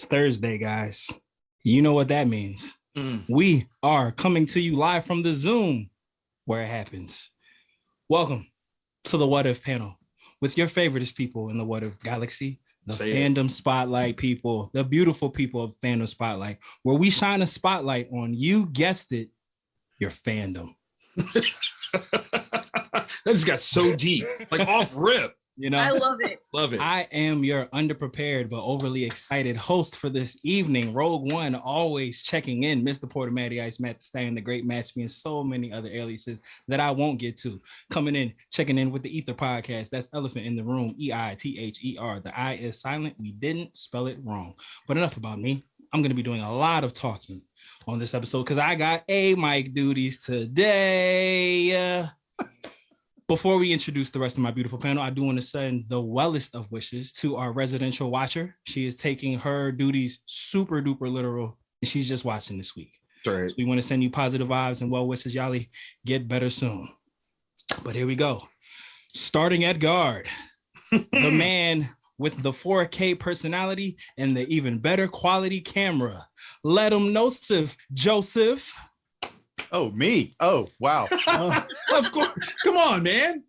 It's Thursday, guys. You know what that means. We are coming to you live from the Zoom where it happens. Welcome to the What If panel with your favorite people in the What If galaxy, the Fandom Spotlight people, the beautiful people of Fandom Spotlight, where we shine a spotlight on, you guessed it, your fandom. That just got so deep, like off rip. You know, I love it. Love it. I am your underprepared but overly excited host for this evening. Rogue One, always checking in. Mr. Porter, Matty Ice, Matt the Stain, the Great Matsby, and so many other aliases that I won't get to. Coming in, checking in with the Ether Podcast. That's Elephant in the Room, EITHER. The I is silent. We didn't spell it wrong. But enough about me. I'm going to be doing a lot of talking on this episode because I got mic duties today. Before we introduce the rest of my beautiful panel, I do want to send the wellest of wishes to our residential watcher. She is taking her duties super duper literal, and she's just watching this week. Right. So we want to send you positive vibes and well wishes, Yali. Get better soon. But here we go. Starting at guard, the man with the 4K personality and the even better quality camera. Let him know, Joseph. Oh, me. Oh, wow. Of course. Come on, man.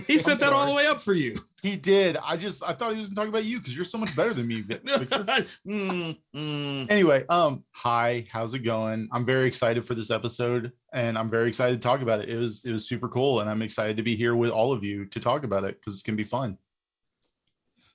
He set that all the way up for you. He did. I thought he was talking about you because you're so much better than me. Anyway, hi, how's it going? I'm very excited for this episode and I'm very excited to talk about it. It was super cool and I'm excited to be here with all of you to talk about it because it's going to be fun.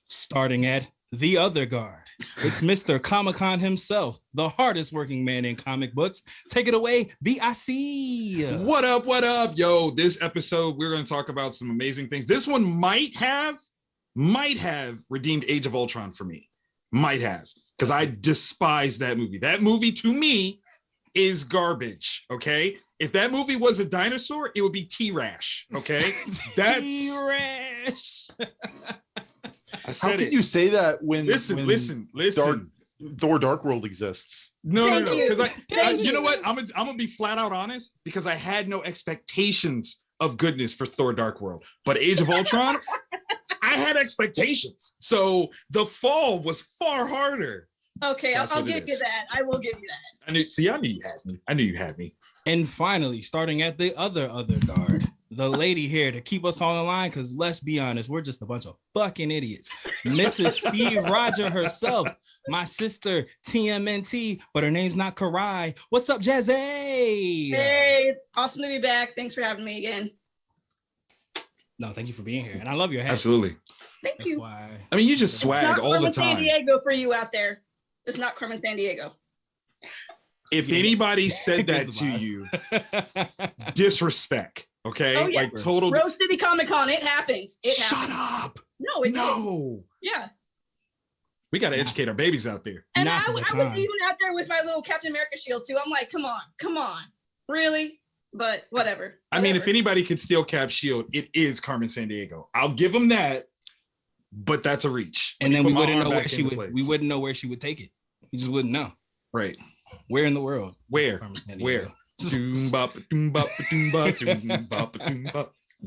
Starting at the other guard, it's Mr. Comic-Con himself, the hardest working man in comic books. Take it away, BIC. What up, what up? Yo, this episode, we're going to talk about some amazing things. This one might have redeemed Age of Ultron for me. Might have, because I despise that movie. That movie, to me, is garbage, okay? If that movie was a dinosaur, it would be T-Rash, okay? That's T-Rash. How can you say that when listen. Thor Dark World exists? No, because I you know what? I'm gonna be flat out honest because I had no expectations of goodness for Thor Dark World, but Age of Ultron, I had expectations. So the fall was far harder. Okay, I'll give you that. I will give you that. I knew you had me. And finally, starting at the other guard, the lady here to keep us on the line, because let's be honest, we're just a bunch of fucking idiots. Mrs. Steve Roger herself, my sister TMNT, but her name's not Karai. What's up, Jazzy? Hey, awesome to be back. Thanks for having me again. No, thank you for being here. And I love your hat. Absolutely. Thank you. Why. I mean, you just swag all the time. San Diego for you out there. It's not Carmen San Diego. If anybody said that to you, disrespect. Okay, oh, yeah. Like total. Rose City Comic Con, it happens. Shut up. No, it's no. Yeah. We got to educate our babies out there. And I was even out there with my little Captain America shield too. I'm like, come on, really? But whatever. I mean, if anybody could steal Cap's shield, it is Carmen San Diego. I'll give them that, but that's a reach. And then we wouldn't know where she would. We wouldn't know where she would take it. We just wouldn't know. Right. Where in the world? Where? Where? I'm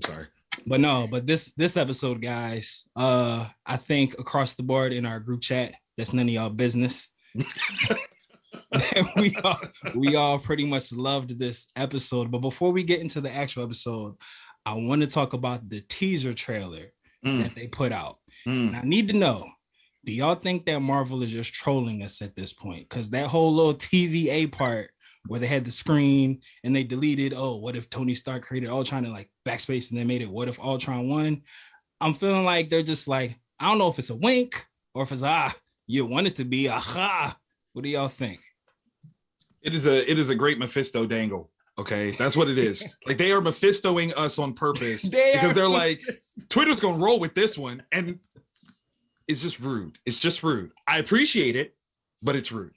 sorry. But this episode, guys, I think across the board in our group chat, that's none of y'all business. we all pretty much loved this episode. But before we get into the actual episode, I want to talk about the teaser trailer that they put out. And I need to know, do y'all think that Marvel is just trolling us at this point? Because that whole little TVA part where they had the screen and they deleted, what if Tony Stark created Ultron and like backspace and they made it, what if Ultron won? I'm feeling like they're just like, I don't know if it's a wink or if it's, you want it to be, aha. What do y'all think? It is a great Mephisto dangle. Okay, that's what it is. Like they are Mephistoing us on purpose because they're like, Twitter's going to roll with this one. And it's just rude. It's just rude. I appreciate it, but it's rude.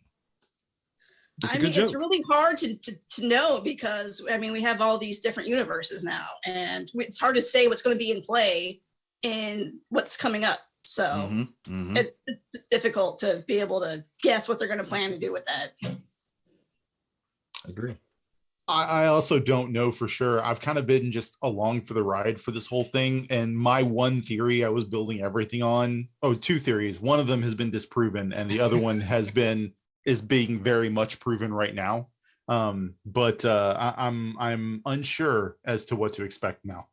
It's really hard to know because, I mean, we have all these different universes now, and it's hard to say what's going to be in play in what's coming up. So it's difficult to be able to guess what they're going to plan to do with that. I agree. I also don't know for sure. I've kind of been just along for the ride for this whole thing. And my one theory I was building everything on, two theories. One of them has been disproven, and the other one is being very much proven right now. But I'm unsure as to what to expect now.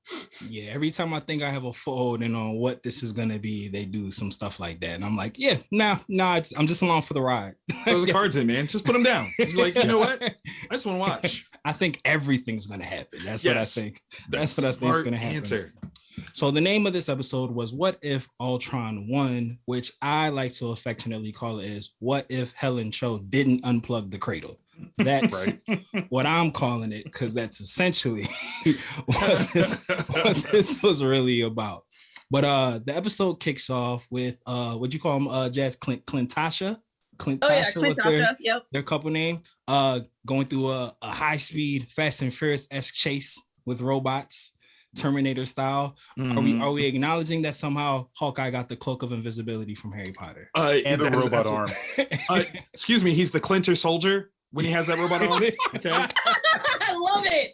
Yeah, every time I think I have a foothold in on what this is gonna be, they do some stuff like that, and I'm like, yeah, nah, I'm just along for the ride. Throw the cards in, man. Just put them down. Just be like, you know what? I just want to watch. I think everything's gonna happen. That's what I think. That's what I think is gonna happen. Answer. So the name of this episode was "What If Ultron Won," which I like to affectionately call it is "What If Helen Cho Didn't Unplug the Cradle." That's right. What I'm calling it, because that's essentially what this was really about. But the episode kicks off with what you call them, Jaz Clintasha. Clintasha was their couple name. Going through a high-speed Fast and Furious-esque chase with robots, Terminator style. Mm-hmm. Are we acknowledging that somehow Hawkeye got the cloak of invisibility from Harry Potter and a robot arm? Excuse me, he's the Clinter soldier when he has that robot arm. Okay, I love it.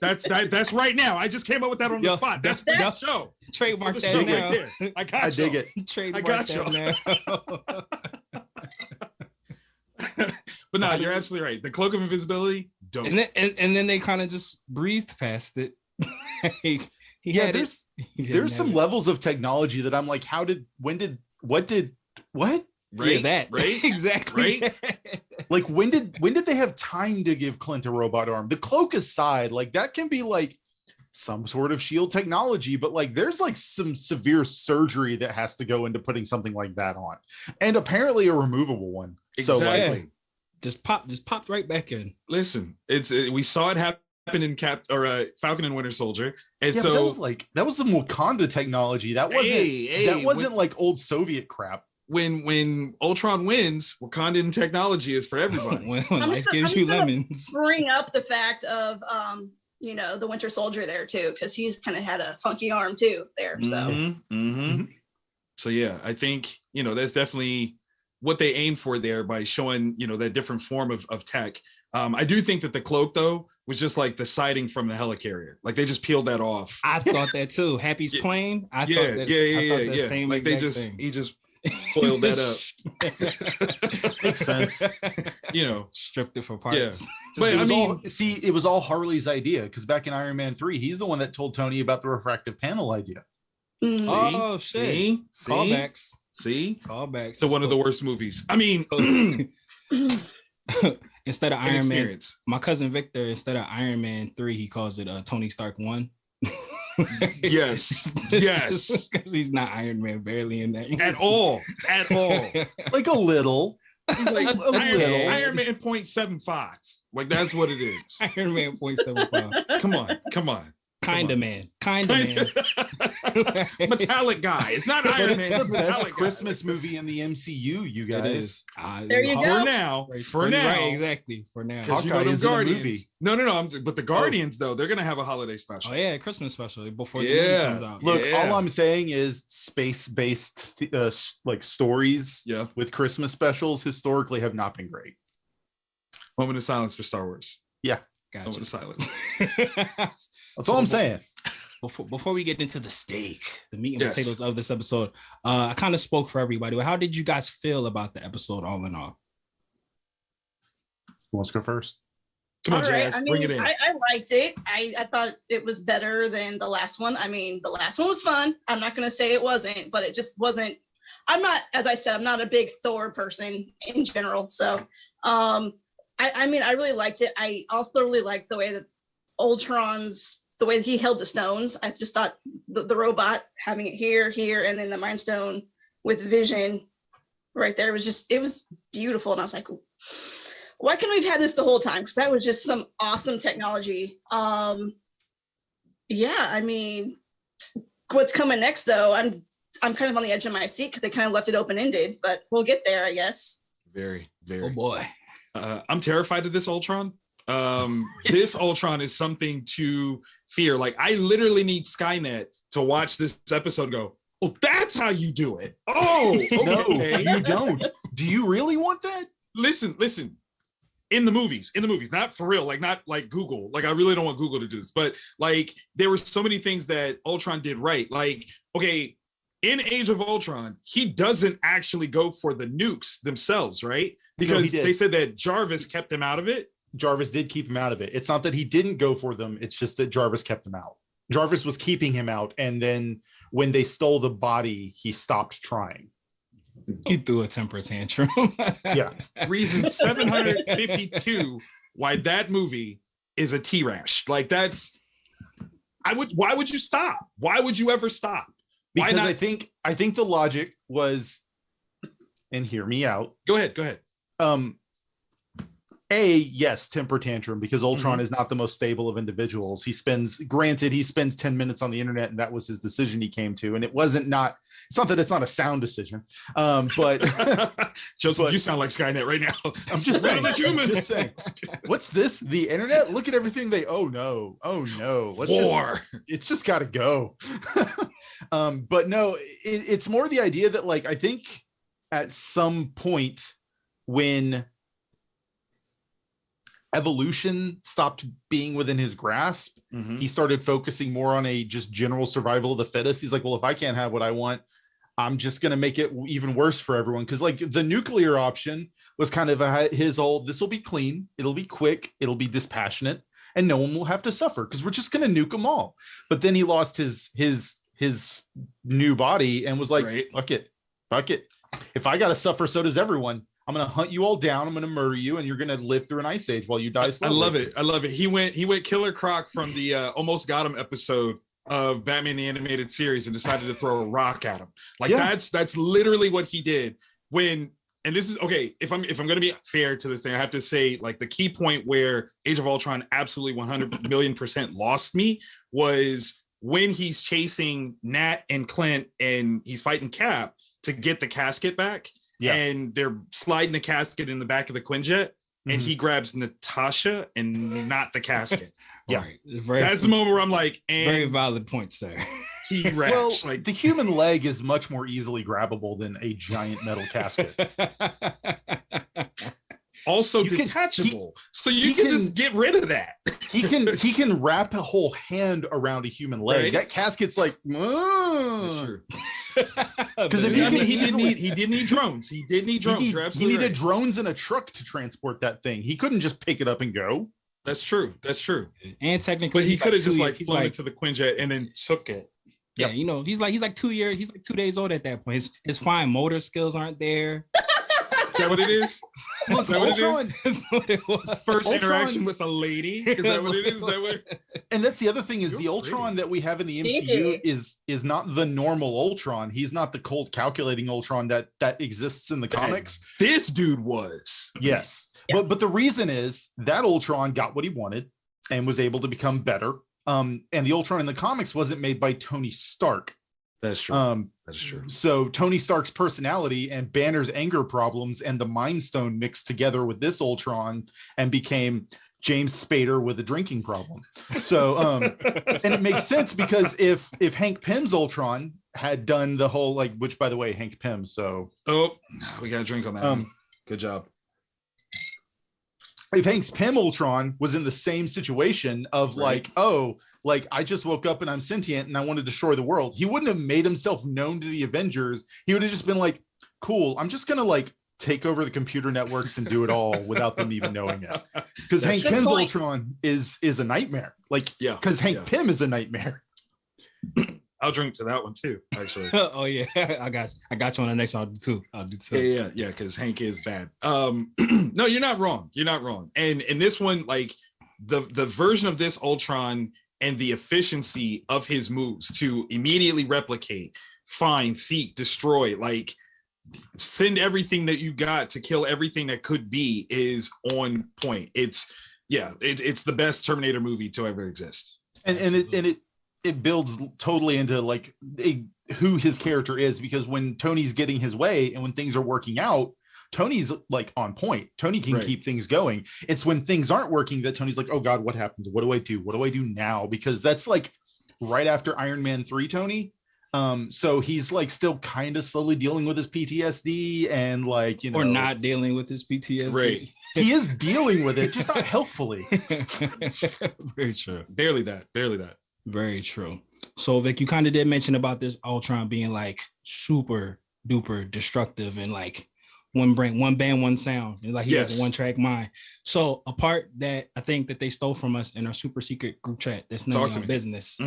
That's right now. I just came up with that on the spot. That's for the show. Trademark that now. Right I got you. I dig it. Trademark that now. But no, you're absolutely right. The cloak of invisibility, dope. And then they kind of just breezed past it. There's some levels of technology that I'm like, what? Right? Yeah, that. Right? Exactly. Right? Like when did they have time to give Clint a robot arm? The cloak aside, like that can be like some sort of shield technology, but like there's like some severe surgery that has to go into putting something like that on, and apparently a removable one. Exactly. So like, just popped right back in. Listen, we saw it happen in Falcon and Winter Soldier, and yeah, so that was some Wakanda technology. That wasn't like old Soviet crap. When Ultron wins, Wakandan technology is for everybody. when life gives you lemons. Bring up the fact of the Winter Soldier there too, because he's kind of had a funky arm too there. So So yeah, I think that's definitely what they aim for there by showing that different form of tech. I do think that the cloak though was just like the siding from the helicarrier, like they just peeled that off. I thought that too. Happy's plane. I thought that same like exact thing. He just foiled that up. Makes sense. Stripped it for parts. Yeah. But it was all Harley's idea, because back in Iron Man 3, he's the one that told Tony about the refractive panel idea. Oh shit! Callbacks. See? Callbacks. To one of the worst movies. I mean, instead of Iron Man, my cousin Victor, instead of Iron Man 3, he calls it Tony Stark 1. Yes. Yes. Because he's not Iron Man, barely in that. At all. Like a little. He's like Iron Man 0.75. Like that's what it is. Iron Man 0.75. Come on. Kind of man. Metallic guy. It's not Iron Man. It's the best Christmas movie in the MCU, you guys. It is. There you go. For now. Right, exactly. For now. Hawkeye is in a movie. No. But the Guardians, though, they're going to have a holiday special. Oh, yeah. Christmas special before the movie comes out. Look, all I'm saying is space-based like stories with Christmas specials historically have not been great. Moment of silence for Star Wars. Yeah. Gotcha. Moment of silence. That's all I'm saying. Before we get into the steak, the meat and potatoes of this episode, I kind of spoke for everybody. How did you guys feel about the episode all in all? Who wants to go first? Come on, Jaz, bring it in. I liked it. I thought it was better than the last one. I mean, the last one was fun. I'm not going to say it wasn't, but it just wasn't. I'm not, as I said, I'm not a big Thor person in general. So, I mean, I really liked it. I also really liked the way that the way he held the stones. I just thought the robot having it here, and then the Mind Stone with Vision right there it was beautiful. And I was like, why couldn't we have had this the whole time? Because that was just some awesome technology. I mean, what's coming next though? I'm kind of on the edge of my seat because they kind of left it open-ended, but we'll get there, I guess. Very, very. Oh boy. I'm terrified of this Ultron. This Ultron is something to fear. Like I literally need Skynet to watch this episode and go, oh, that's how you do it. Oh, okay. No, you don't. Do you really want that? Listen. in the movies, not for real, like not like Google. Like I really don't want Google to do this, but like there were so many things that Ultron did right. Like, okay, in Age of Ultron, he doesn't actually go for the nukes themselves, right? Because they said that Jarvis kept him out of it. Jarvis did keep him out of it. It's not that he didn't go for them. It's just that Jarvis kept him out. Jarvis was keeping him out. And then when they stole the body, he stopped trying. He threw a temper tantrum. Yeah. Reason 752 why that movie is a T-rash. Like that's, why would you stop? Why would you ever stop? Why Because not? I think the logic was, and hear me out. Go ahead. Yes, temper tantrum, because Ultron is not the most stable of individuals. He spends 10 minutes on the internet, and that was his decision he came to. And it's not that it's not a sound decision. But Joseph, you sound like Skynet right now. I'm just saying, humans. just saying. What's this? The internet? Look at everything oh no. War. It's just gotta go. But no, it's more the idea that, like, I think at some point when evolution stopped being within his grasp, he started focusing more on a just general survival of the fittest. He's like, well, if I can't have what I want, I'm just going to make it even worse for everyone. Because like the nuclear option was kind of his old, this will be clean, it'll be quick, it'll be dispassionate, and no one will have to suffer because we're just going to nuke them all. But then he lost his new body and was like, fuck it. If I got to suffer, so does everyone. I'm going to hunt you all down. I'm going to murder you, and you're going to live through an ice age while you die slowly. I love it. He went Killer Croc from the Almost Got Him episode of Batman the Animated Series and decided to throw a rock at him. Like that's literally what he did when. And this is okay. If I'm going to be fair to this thing, I have to say, like, the key point where Age of Ultron absolutely 100 million% lost me was when he's chasing Nat and Clint and he's fighting Cap to get the casket back. Yeah. And they're sliding the casket in the back of the Quinjet, and he grabs Natasha and not the casket. Yeah, right. That's the moment where I'm like, very valid point, sir. T-Rex. Well, like the human leg is much more easily grabbable than a giant metal casket. Also detachable, so you can just get rid of that. He can wrap a whole hand around a human leg. Right? That casket's like, because he did need drones. He did need drones. He needed drones and a truck to transport that thing. He couldn't just pick it up and go. That's true. And technically, but he could have just like flown into the Quinjet and then took it. Yeah, you know, he's like 2 years. He's like 2 days old at that point. His fine motor skills aren't there. Is that what it is? Is that Ultron, what it is? His first interaction with a lady. Is that what it is? And that's the other thing is the Ultron that we have in the MCU is not the normal Ultron. He's not the cold calculating Ultron that exists in the comics. This dude was. Yes. Yeah. But the reason is that Ultron got what he wanted and was able to become better. And the Ultron in the comics wasn't made by Tony Stark. That's true. That's true. So Tony Stark's personality and Banner's anger problems and the Mind Stone mixed together with this Ultron and became James Spader with a drinking problem. So and it makes sense because if Hank Pym's Ultron had done the whole, like, which by the way, Hank Pym. So we got a drink on that. Good job. If Hank Pym Ultron was in the same situation of like, I just woke up and I'm sentient and I want to destroy the world, he wouldn't have made himself known to the Avengers. He would have just been like, cool, I'm just going to like take over the computer networks and do it all without them even knowing it. Because Hank Pym's Ultron is a nightmare. Like, because Hank Pym is a nightmare. I'll drink to that one too, actually. Oh yeah, I got you on the next one. I'll do two. Yeah, because Hank is bad. No, you're not wrong. And in this one, like the version of this Ultron and the efficiency of his moves to immediately replicate, find, seek, destroy, like send everything that you got to kill everything that could be is on point. It's the best Terminator movie to ever exist. And it builds totally into like who his character is, because when Tony's getting his way and when things are working out, Tony's like on point. Tony can keep things going. It's when things aren't working that Tony's like, oh God, what happens? What do I do? What do I do now? Because that's like right after Iron Man 3, Tony. So he's like still kind of slowly dealing with his PTSD and like, you know, or not dealing with his PTSD. Right. He is dealing with it, just not healthfully. Very true. Barely that. Very true. So Vic, you kind of did mention about this Ultron being like super duper destructive and like one brain, one band, one sound. It's like he has a one-track mind. So a part that I think that they stole from us in our super secret group chat, that's none of our business.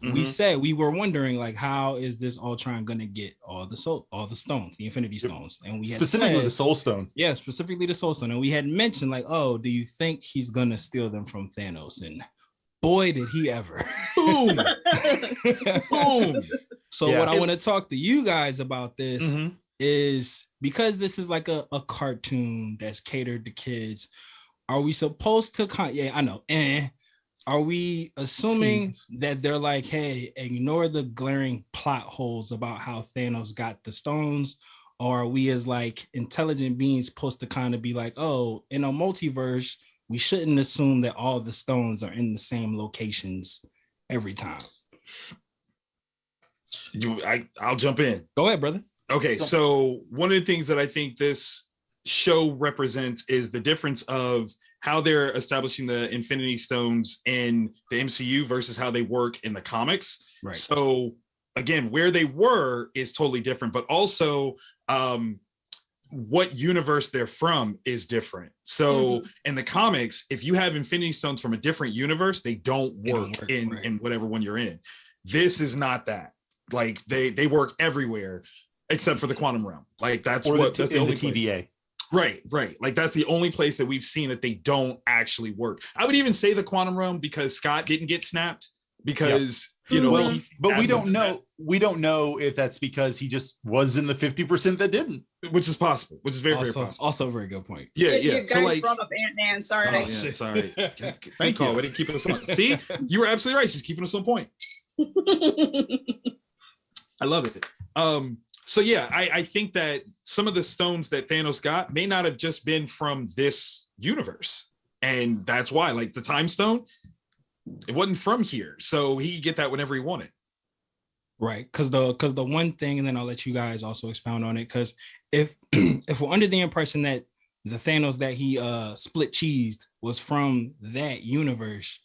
We said we were wondering like, how is this Ultron gonna get all the stones, the Infinity Stones? And we had specifically the Soul Stone. Yeah, specifically the Soul Stone. And we had mentioned like, oh, do you think he's gonna steal them from Thanos? And boy, did he ever. Boom. Boom. So what I want to talk to you guys about this is, because this is like a cartoon that's catered to kids, are we supposed to are we assuming that they're like, hey, ignore the glaring plot holes about how Thanos got the stones? Or are we as like intelligent beings supposed to kind of be like, oh, in a multiverse, we shouldn't assume that all the stones are in the same locations every time? I'll jump in. Go ahead, brother. Okay, so one of the things that I think this show represents is the difference of how they're establishing the Infinity Stones in the MCU versus how they work in the comics. Right. So again, where they were is totally different, but also what universe they're from is different. So in the comics, if you have Infinity Stones from a different universe, they don't work in whatever one you're in. This is not that. Like they work everywhere except for the quantum realm. Like that's the only TVA. Right. Like that's the only place that we've seen that they don't actually work. I would even say the quantum realm because Scott didn't get snapped because but we don't know. We don't know if that's because he just was in the 50% that didn't, which is possible, which is very possible. Also a very good point. Yeah. So like brought up Ant-Man. Sorry. Sorry. Thank you. Way to keep us on. See, you were absolutely right. She's keeping us on point. I love it. So yeah, I think that some of the stones that Thanos got may not have just been from this universe. And that's why, like the time stone, it wasn't from here. So he could get that whenever he wanted. Right. Because the one thing, and then I'll let you guys also expound on it. Because if we're under the impression that the Thanos that he split cheesed was from that universe,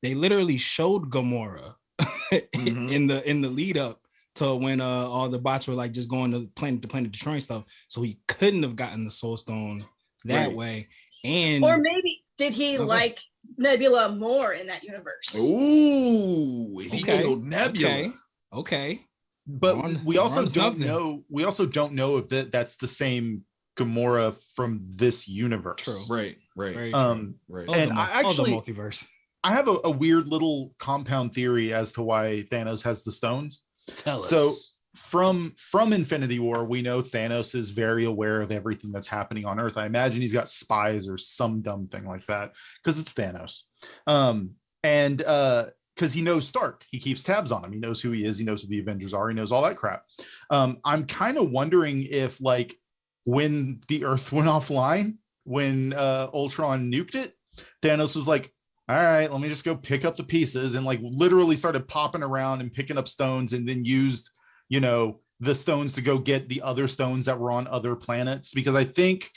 they literally showed Gamora in the lead up to when all the bots were like just going to planet destroying stuff. So he couldn't have gotten the Soul Stone that way. Or maybe did he like Nebula more in that universe? Ooh, he killed Nebula. Okay. But we also don't know. We also don't know if that's the same Gamora from this universe. True. Right. Right. And I actually the multiverse. I have a weird little compound theory as to why Thanos has the stones. Tell us. So from Infinity War, we know Thanos is very aware of everything that's happening on Earth. I imagine he's got spies or some dumb thing like that because it's Thanos. And because he knows Stark, he keeps tabs on him. He knows who he is. He knows who the Avengers are. He knows all that crap. I'm kind of wondering if, like, when the Earth went offline, when Ultron nuked it, Thanos was like, all right, let me just go pick up the pieces, and like literally started popping around and picking up stones, and then used, the stones to go get the other stones that were on other planets. Because I think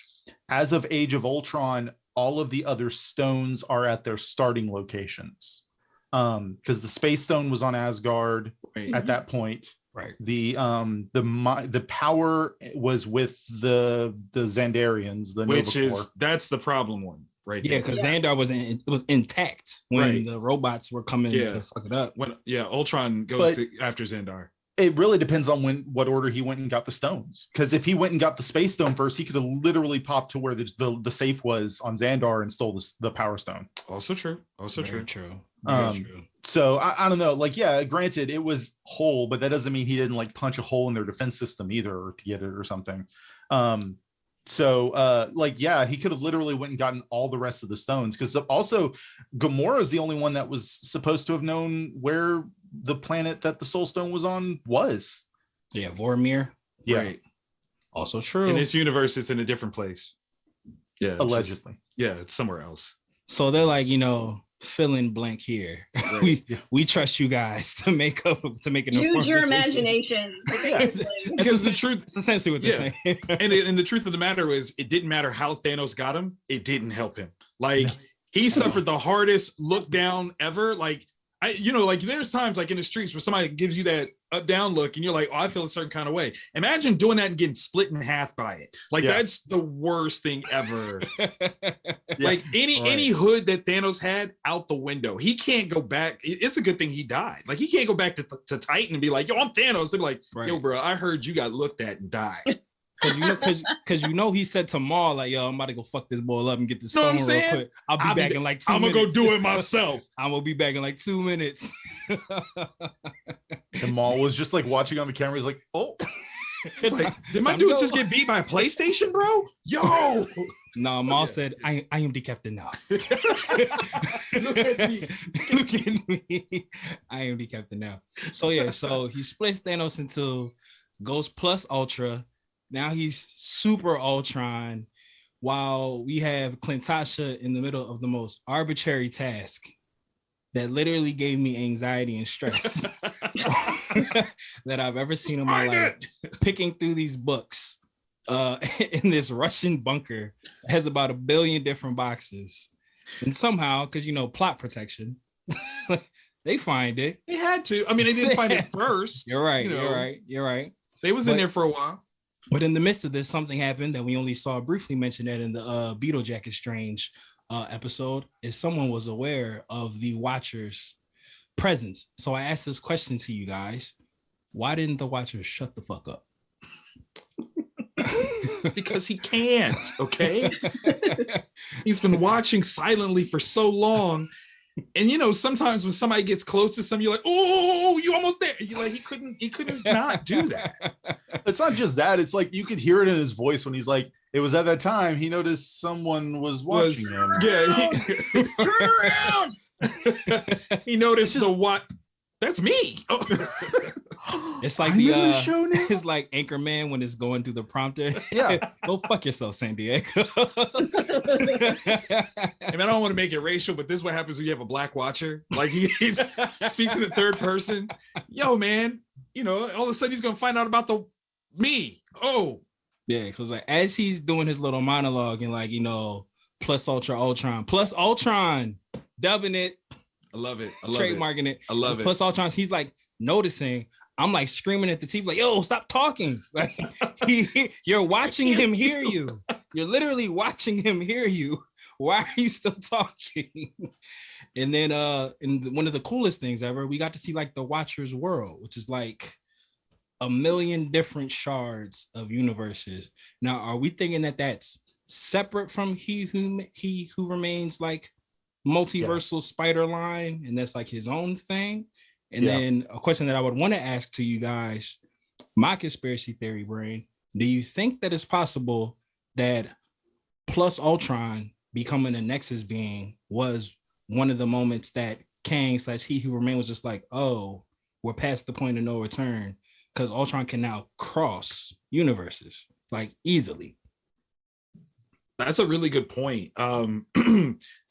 as of Age of Ultron, all of the other stones are at their starting locations. Because the Space Stone was on Asgard at that point. Right. The power was with the Xandarians, that's the problem one. Right. Yeah, because Xandar was intact when the robots were coming to fuck it up. Ultron goes after Xandar. It really depends on what order he went and got the stones. Because if he went and got the Space Stone first, he could have literally popped to where the safe was on Xandar and stole the Power Stone. Also true. Very true. So I don't know. Like, yeah, granted, it was whole, but that doesn't mean he didn't like punch a hole in their defense system either, or to get it or something. So he could have literally went and gotten all the rest of the stones, because also Gamora is the only one that was supposed to have known where the planet that the Soul Stone was on was. Yeah, Vormir. Yeah. Right. Also true. In this universe, it's in a different place. Yeah. Allegedly. It's somewhere else. So they're like, fill in blank here. Right. we trust you guys to make an use your decision. imagination. Because the truth, it's essentially what they're saying. and the truth of the matter is, it didn't matter how Thanos got him. It didn't help him. Like he suffered the hardest look down ever. Like like there's times like in the streets where somebody gives you that up down look and you're like, oh, I feel a certain kind of way. Imagine doing that and getting split in half by it. Like that's the worst thing ever. Like any hood that Thanos had, out the window. He can't go back. It's a good thing he died. Like he can't go back to Titan and be like, yo, I'm Thanos. They'd be like, yo, bro, I heard you got looked at and died. Because he said to Maul, like, yo, I'm about to go fuck this boy up and get the stone real quick. I'll be back in like 2 minutes. I'm gonna go do it myself. I'm gonna be back in like 2 minutes. And Maul was just like watching on the camera. He's like, oh. It's like, did my dude just get beat by a PlayStation, bro? Yo. No, Maul said, I am the captain now. Look at me. Look at me. I am the captain now. So he splits Thanos into Ghost plus Ultra. Now he's Super Ultron, while we have Clintasha in the middle of the most arbitrary task that literally gave me anxiety and stress that I've ever seen in my life. Picking through these books in this Russian bunker that has about 1 billion different boxes. And somehow, because, plot protection, they find it. They had to. I mean, they didn't find it first. You're right. You're right. They was in there for a while. But in the midst of this, something happened that we only saw briefly mentioned that in the Beetle Jacket Strange episode, is someone was aware of the Watcher's presence. So I asked this question to you guys. Why didn't the Watcher shut the fuck up? Because he can't, okay? He's been watching silently for so long. And sometimes when somebody gets close to something, you're like, oh, you almost there. You're like, he couldn't not do that. It's not just that. It's like you could hear it in his voice when he's like, it was at that time he noticed someone was watching him. Yeah. Turn around. He noticed that's me. Oh. It's like it's like Anchorman when it's going through the prompter. Yeah. Go fuck yourself, San Diego. I don't want to make it racial, but this is what happens when you have a black watcher. Like he speaks in the third person. Yo, man, all of a sudden he's gonna find out about me. Oh. Yeah, because like as he's doing his little monologue and like, plus Ultron, dubbing it. I love it. Trademarking it. I love it. Plus Ultron, he's like noticing. I'm like screaming at the TV, like, yo, stop talking. Like you're watching him hear you. You're literally watching him hear you. Why are you still talking? And then one of the coolest things ever, we got to see like the Watcher's world, which is like 1 million different shards of universes. Now, are we thinking that that's separate from He Who Remains, like multiversal spider line, and that's like his own thing? And then a question that I would want to ask to you guys, my conspiracy theory brain, do you think that it's possible that plus Ultron becoming a Nexus being was one of the moments that Kang / He Who Remains was just like, oh, we're past the point of no return, because Ultron can now cross universes like easily? That's a really good point.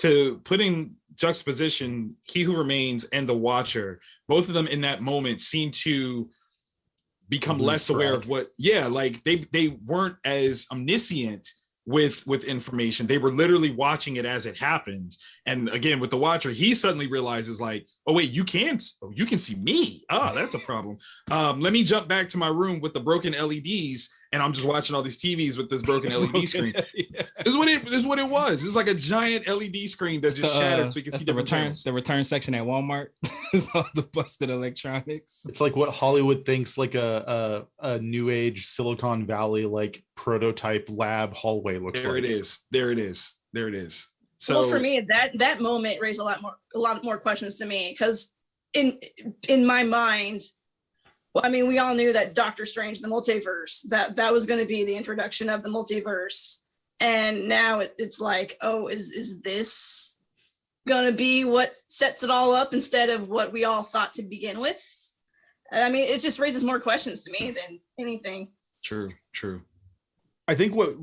To put in juxtaposition, He Who Remains and the Watcher, both of them in that moment seem to become less aware of like they weren't as omniscient with information. They were literally watching it as it happened. And again, with the Watcher, he suddenly realizes like, oh wait, you can see me. Oh, that's a problem. Let me jump back to my room with the broken LEDs, and I'm just watching all these TVs with this broken LED screen. This is what it was. It's like a giant LED screen that just shattered so you can see the return section at Walmart. It's all the busted electronics. It's like what Hollywood thinks like a new age Silicon Valley like prototype lab hallway looks like. There it is. So well, for me, that moment raised a lot more questions to me, because in my mind, well, I mean, we all knew that Doctor Strange, the multiverse, that was going to be the introduction of the multiverse, and now it's like, oh, is this going to be what sets it all up instead of what we all thought to begin with? I mean, it just raises more questions to me than anything. True. I think what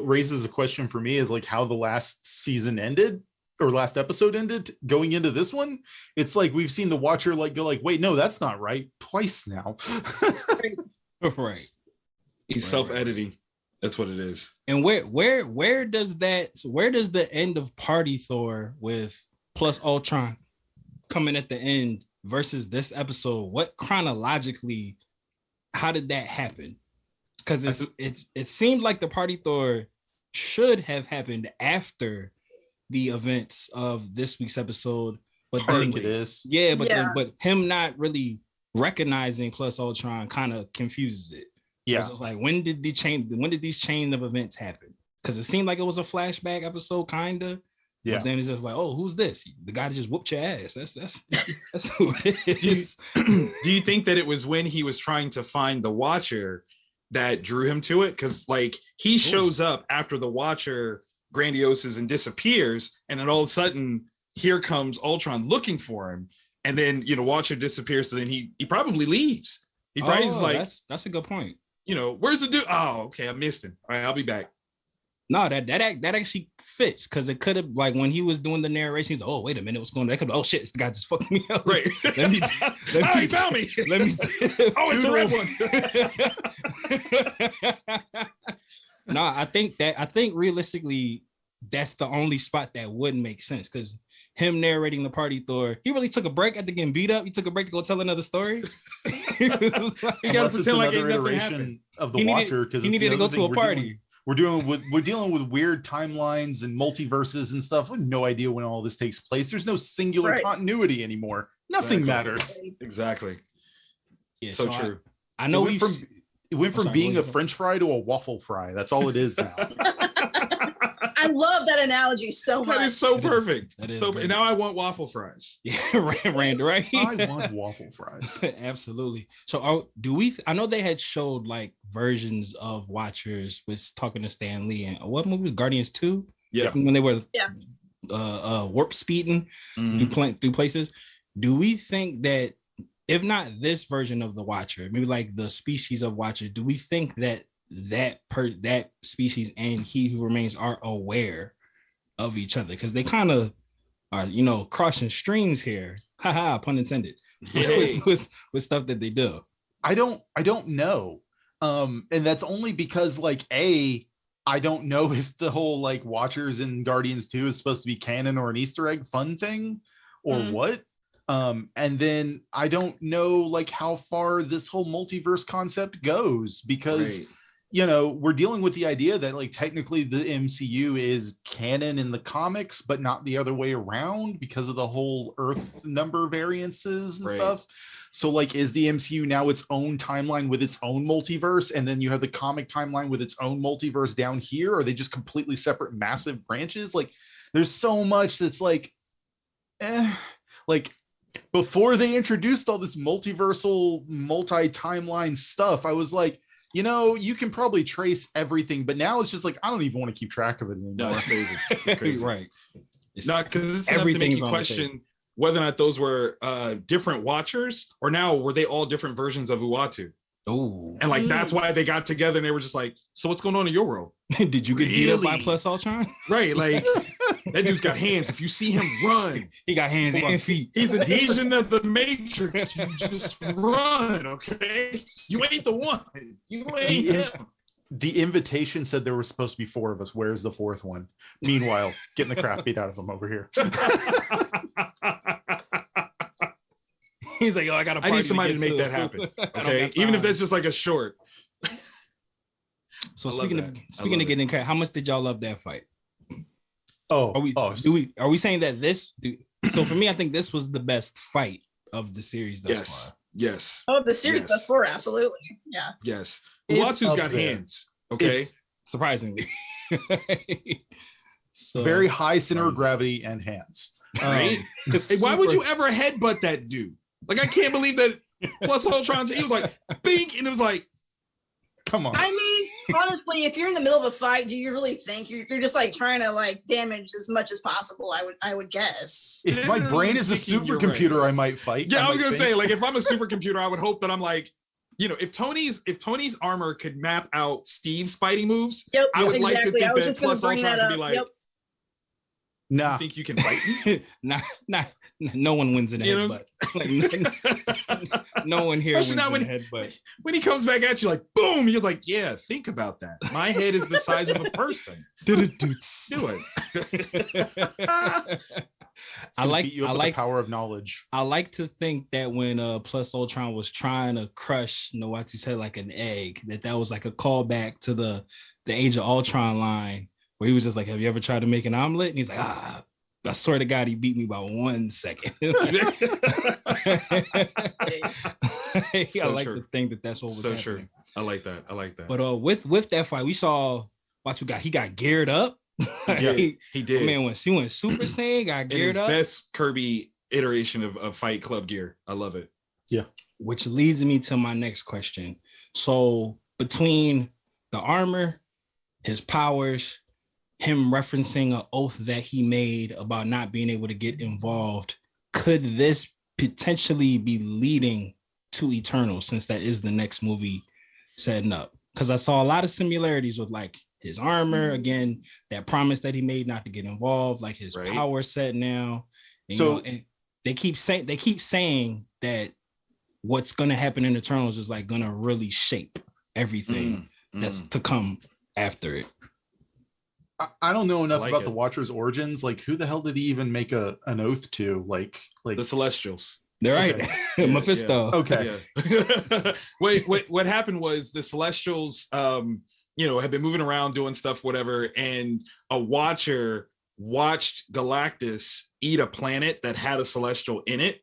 raises a question for me is like how the last season ended. or last episode ended going into this one. It's like we've seen the Watcher like go like, wait, no, that's not right, twice now. Right. He's self-editing. That's what it is. And where does the end of Party Thor with plus Ultron coming at the end versus this episode? What chronologically, how did that happen? Because it seemed like the Party Thor should have happened after the events of this week's episode, but I think it is. Yeah, but him not really recognizing plus Ultron kind of confuses it. Yeah, so it's like when did these chain of events happen? Because it seemed like it was a flashback episode, kinda. Yeah. But then it's just like, oh, who's this? The guy that just whooped your ass. That's who it is. Do you think that it was when he was trying to find the Watcher that drew him to it? Because like he shows up after the Watcher grandioses and disappears, and then all of a sudden here comes Ultron looking for him, and then Watcher disappears, so then he probably leaves. He probably is like, that's a good point. Where's the dude? Oh, okay, I missed him. All right, I'll be back. No, that actually fits, because it could have, like, when he was doing the narration, he's like, oh, wait a minute, what's going on? That could be, oh shit, this guy just fucked me up. Right. He found me. Oh, it's a red one. No, I think realistically, that's the only spot that wouldn't make sense, because him narrating the Party Thor, he really took a break after getting beat up. He took a break to go tell another story. He got to pretend like ain't nothing happened. Of the Watcher, because he needed to go to a party. We're dealing with weird timelines and multiverses and stuff. I have no idea when all this takes place. There's no singular continuity anymore. Nothing matters. Exactly. Yeah, so true. I know it went from being a French fry to a waffle fry. That's all it is now. I love that analogy so much. That is so perfect. And now I want waffle fries. Yeah, Randy, right? I want waffle fries. Absolutely. So I know they had showed like versions of Watchers was talking to Stan Lee, and what movie was Guardians 2? Yeah. When they were warp speeding through places. Do we think that if not this version of the Watcher, maybe like the species of Watcher, do we think that species and He Who Remains are aware of each other? Because they kind of are, crossing streams here. Haha, pun intended. with stuff that they do. I don't know. And that's only because I don't know if the whole like Watchers in Guardians 2 is supposed to be canon or an Easter egg fun thing or what. And then I don't know like how far this whole multiverse concept goes, because we're dealing with the idea that like technically the MCU is canon in the comics, but not the other way around because of the whole Earth number variances and stuff. So like, is the MCU now its own timeline with its own multiverse, and then you have the comic timeline with its own multiverse down here? Or are they just completely separate, massive branches? Like, there's so much that's like, like before they introduced all this multiversal, multi-timeline stuff, I was like, you can probably trace everything, but now it's just like, I don't even want to keep track of it anymore. No, it's crazy. It's crazy. Right. It's not because it's enough to make you question whether or not those were different Watchers, or now were they all different versions of Uatu? Oh, and like that's why they got together and they were just like, so what's going on in your world? Did you get beat up by plus Ultron? Right, like that dude's got hands. If you see him run, he got hands and feet. He's an agent of the Matrix. You just run, okay? You ain't the one. You ain't him. The invitation said there were supposed to be 4 of us. Where's the 4th one? Meanwhile, getting the crap beat out of him over here. He's like, I got. I need somebody to make that happen. Okay, even if that's just like a short. So speaking of getting cut, how much did y'all love that fight? Are we saying that this? So for me, I think this was the best fight of the series thus far. Yes. Oh, the series thus far, absolutely. Yeah. Yes. Uatu's got hands. Okay. Surprisingly. So very high center of gravity and hands. Right? Hey, why would you ever headbutt that dude? Like, I can't believe that plus Ultron, he was like, bink, and it was like, come on. I mean, honestly, if you're in the middle of a fight, do you really think you're just like trying to like damage as much as possible? I would guess. If my brain is a supercomputer, I might fight. Yeah, I was gonna say, like, if I'm a supercomputer, I would hope that I'm like, if Tony's armor could map out Steve's fighting moves, I would like to think that plus Ultron could be like, Nah. You think you can fight me? No one wins in a headbutt. No one here wins in a headbutt. When he comes back at you like, boom, you're like, yeah, think about that. My head is the size of a person. Do it. I like the power of knowledge. I like to think that when Plus Ultron was trying to crush Nawatu's head like an egg, that was like a callback to the Age of Ultron line where he was just like, have you ever tried to make an omelet? And he's like, I swear to God, he beat me by 1 second. I like to think that's what was happening. True. I like that. But with that fight, we saw he got geared up. Yeah, he did. Man, when he went Super Saiyan, got geared up. Best Kirby iteration of Fight Club gear. I love it. Yeah. Which leads me to my next question. So between the armor, his powers, him referencing an oath that he made about not being able to get involved, could this potentially be leading to Eternal, since that is the next movie setting up? Because I saw a lot of similarities with like his armor, again, that promise that he made not to get involved, like his power set now. And they keep saying that what's going to happen in Eternals is like going to really shape everything that's to come after it. I don't know enough about the Watcher's origins. Like, who the hell did he even make an oath to? Like the Celestials. They're right. Yeah, Mephisto. Yeah. Okay. Yeah. Wait, what happened was the Celestials, had been moving around doing stuff, whatever, and a Watcher watched Galactus eat a planet that had a Celestial in it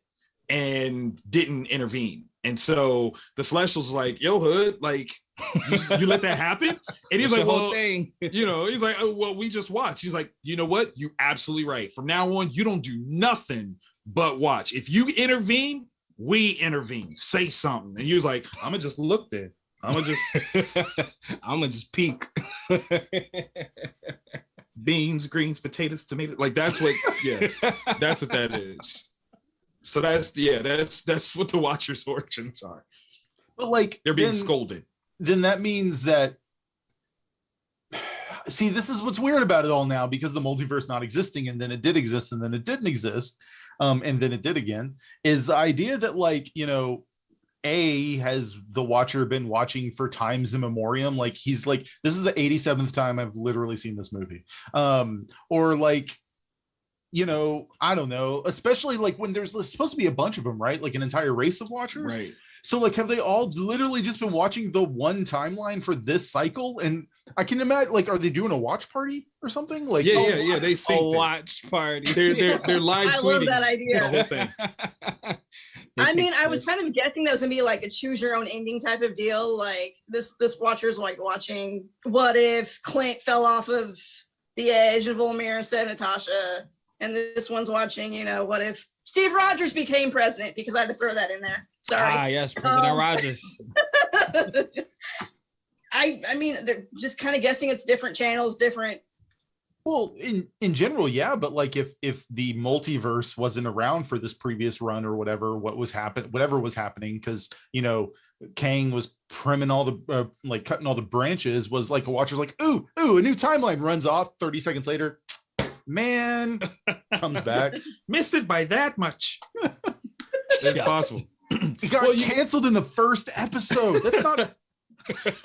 and didn't intervene. And so the Celestials was like, yo, Hood, like, you let that happen? And he's like, well, he's like, oh, well, we just watch. He's like, you know what? You absolutely right. From now on, you don't do nothing but watch. If you intervene, we intervene. Say something. And he was like, I'm gonna just look there. I'm gonna just peek. Beans, greens, potatoes, tomatoes. Like that's what that is. So that's what the Watcher's origins are. But like they're being scolded. Then that means that, see, this is what's weird about it all now, because the multiverse not existing, and then it did exist, and then it didn't exist, and then it did again, is the idea that, like, has the Watcher been watching for times immemorial? Like, he's like, this is the 87th time I've literally seen this movie. Or like, I don't know, especially like when there's supposed to be a bunch of them, right? Like an entire race of Watchers. Right. So like, have they all literally just been watching the one timeline for this cycle? And I can imagine, like, are they doing a watch party or something? Like, yeah, they synced a watch party. They're live tweeting. I love that idea. The whole thing. I was kind of guessing that was gonna be like a choose your own ending type of deal. Like this Watcher's like watching, what if Clint fell off of the edge and Volmir instead of Natasha? And this one's watching, what if Steve Rogers became president? Because I had to throw that in there. Sorry. Yes, President Rogers. I mean, they're just kind of guessing it's different channels, different. Well, in general, yeah, but like if the multiverse wasn't around for this previous run or whatever was happening, because Kang was priming all the cutting all the branches, was like a Watcher's like, ooh, a new timeline runs off. 30 seconds later, man, comes back. Missed it by that much. It's possible. It got canceled in the first episode. That's not.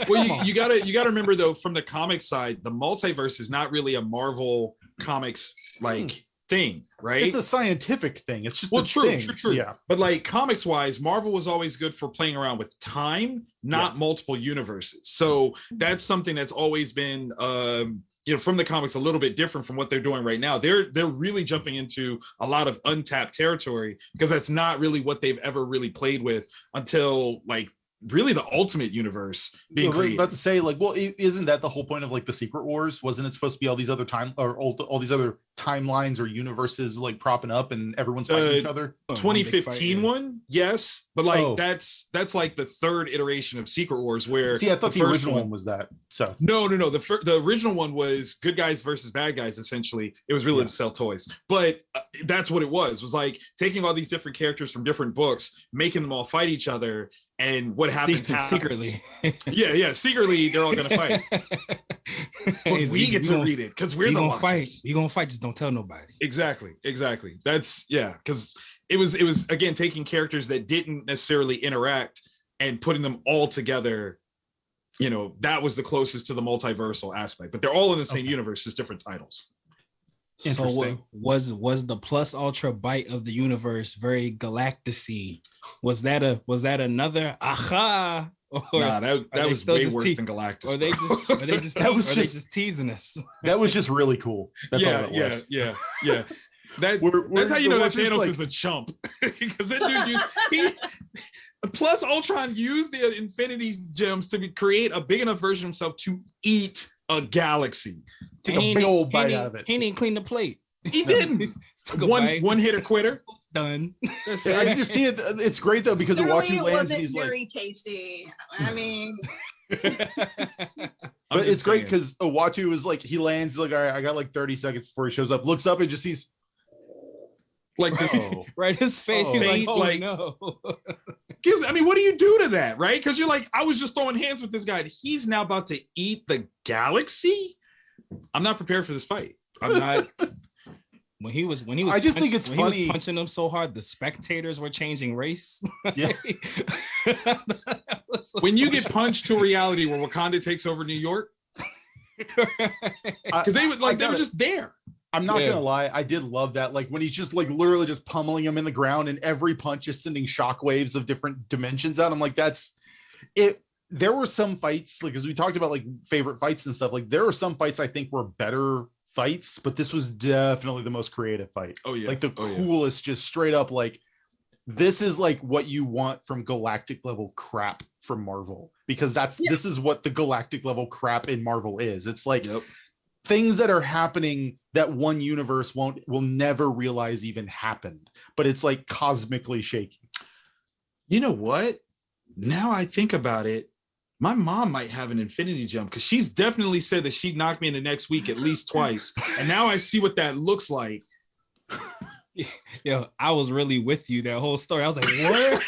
Well, you gotta remember though, from the comic side, the multiverse is not really a Marvel comics thing, right? It's a scientific thing. It's just true. Yeah, but like comics wise, Marvel was always good for playing around with time, not multiple universes. So that's something that's always been from the comics a little bit different from what they're doing right now. They're really jumping into a lot of untapped territory, because that's not really what they've ever really played with until like really the Ultimate Universe being created. I was about to say, like, well, isn't that the whole point of like the Secret Wars? Wasn't it supposed to be all these other all these other timelines or universes like propping up and everyone's fighting each other? 2015 one, yes, but like that's like the third iteration of Secret Wars. Where I thought the original one was that. So no, the original one was good guys versus bad guys. Essentially, it was really to sell toys, but that's what it was like taking all these different characters from different books, making them all fight each other. and what happens secretly. Yeah, secretly they're all gonna fight. But we get to read it because we're the watchers. Fight. You gonna fight? Just don't tell nobody. Exactly. That's because it was again taking characters that didn't necessarily interact and putting them all together. You know, that was the closest to the multiversal aspect, but they're all in the same universe, just different titles. So was the Plus Ultra bite of the universe very galactic-y? Was that another aha? Or nah, that was way worse than Galactus. Or they just teasing us. That was just really cool. That's all that was. Yeah. That's how you know that Thanos is a chump. Because that dude Plus Ultron used the Infinity Gems to create a big enough version of himself to eat a galaxy. Take a big old bite out of it. He didn't clean the plate. He didn't. One hitter quitter. Done. I just see it. It's great though because Uatu lands and he's very tasty. I mean, but it's great because Uatu is like he lands like, all right, I got like 30 seconds before he shows up. Looks up and just sees like this. Right, his face. He's like, oh like, no. I mean, what do you do to that, right? Because you're like, I was just throwing hands with this guy. He's now about to eat the galaxy. I'm not prepared for this fight. I'm not. When he was I just think it's funny. He was punching them so hard, the spectators were changing race. Yeah. When you get punched to a reality where Wakanda takes over New York, because they would like they were just there. I'm not gonna lie, I did love that. Like when he's just like literally just pummeling him in the ground, and every punch is sending shockwaves of different dimensions out. I'm like, that's it. There were some fights, like as we talked about, like favorite fights and stuff. Like there were some fights I think were better fights, but this was definitely the most creative fight. Oh yeah, like the coolest, just straight up like this is like what you want from galactic level crap from Marvel, because this is what the galactic level crap in Marvel is. It's like things that are happening that one universe will never realize even happened, but it's like cosmically shaky. You know what? Now I think about it, my mom might have an Infinity Gem because she's definitely said that she'd knock me in the next week at least twice. And now I see what that looks like. Yo, I was really with you that whole story. I was like, what?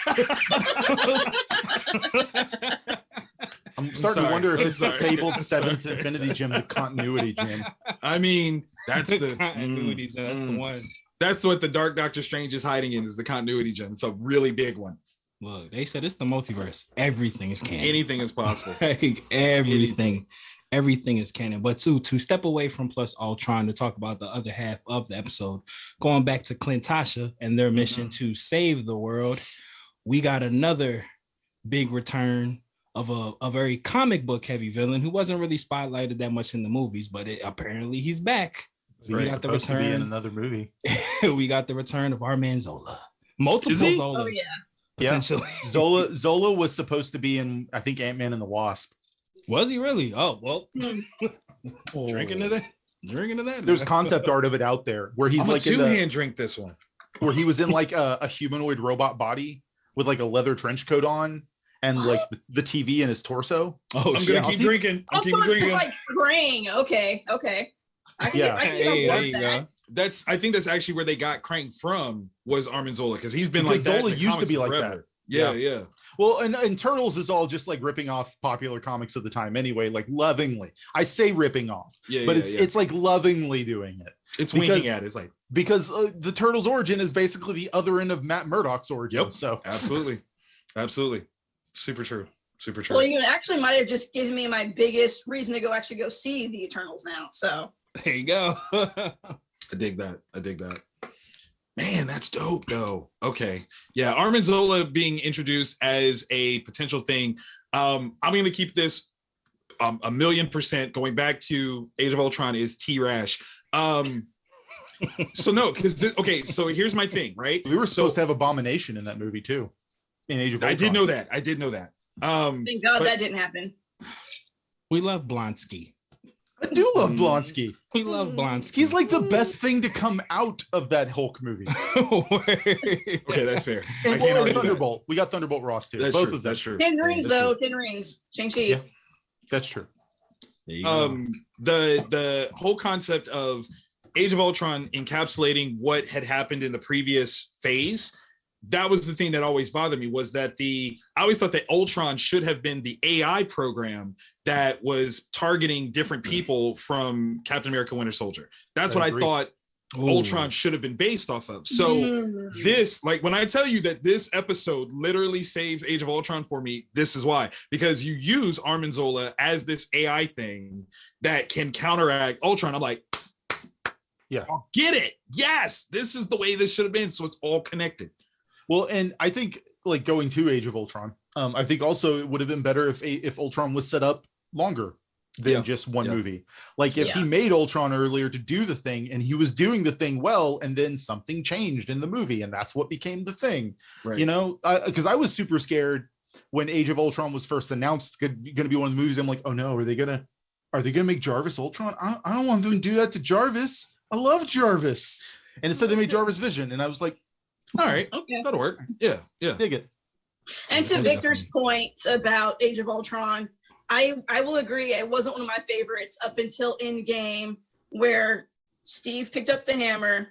I'm starting to wonder if it's the fabled seventh Infinity Gem, the continuity gem. I mean, that's the continuity gem. That's the one. That's what the Dark Doctor Strange is hiding in, is the continuity gem. It's a really big one. Look, they said it's the multiverse. Everything is canon. Anything is possible. Like, everything is canon. But to step away from Plus Ultron to talk about the other half of the episode, going back to Clint Tasha and their mission to save the world, we got another big return of a very comic book heavy villain who wasn't really spotlighted that much in the movies, but apparently he's back. We got the return in another movie. We got the return of our man Zola. Multiple Zolas. Oh yeah. Potentially. Yeah. Zola was supposed to be in, I think, Ant-Man and the Wasp. Was he really? Oh, well. Drinking to that. There's concept art of it out there where he's like two-hand drink this one. Where he was in like a humanoid robot body with like a leather trench coat on and like the TV in his torso. Oh, I'm gonna keep drinking. I'm keep drinking. Like praying. Okay. I can I think that's actually where they got Crank from, was Armin Zola, because he's been like that. Zola used to be like that. Yeah. Well, and Turtles is all just like ripping off popular comics of the time anyway, like lovingly. I say ripping off, but it's like lovingly doing it. It's winking at it. It's like, because the Turtles origin is basically the other end of Matt Murdock's origin. Yep. So absolutely. Super true. Well, you actually might have just given me my biggest reason to go see the Eternals now. So there you go. I dig that. Man, that's dope though. Okay. Yeah. Armin Zola being introduced as a potential thing. I'm going to keep this 1,000,000% going back to Age of Ultron is T-Rash. So no, so here's my thing, right? We were supposed to have Abomination in that movie too. In Age of Ultron. I did know that. Thank God that didn't happen. We love Blonsky. I do love Blonsky. We love Blonsky. He's like the best thing to come out of that Hulk movie. Okay, that's fair. And Thunderbolt. We got Thunderbolt Ross too. Both of them. That's true. 10 rings though. 10 rings. Shang-Chi. Yeah, that's true. The whole concept of Age of Ultron encapsulating what had happened in the previous phase that was the thing that always bothered me, was that I always thought that Ultron should have been the AI program that was targeting different people from Captain America Winter Soldier. That's what I thought Ultron should have been based off of. So this, like, when I tell you that this episode literally saves Age of Ultron for me, this is why. Because you use Armin Zola as this AI thing that can counteract Ultron. I'm like, yeah, I'll get it. Yes, this is the way this should have been. So it's all connected. Well, and I think, like, going to Age of Ultron, I think also it would have been better if Ultron was set up longer than just one movie. Like, if he made Ultron earlier to do the thing, and he was doing the thing well, and then something changed in the movie, and that's what became the thing. Right. You know, because I was super scared when Age of Ultron was first announced, going to be one of the movies. I'm like, oh no, are they gonna make Jarvis Ultron? I don't want them to do that to Jarvis. I love Jarvis. And instead they made Jarvis Vision, and I was like, all right, okay, that'll work. Yeah, dig it. And to Victor's point about Age of Ultron, I will agree, it wasn't one of my favorites up until Endgame, where Steve picked up the hammer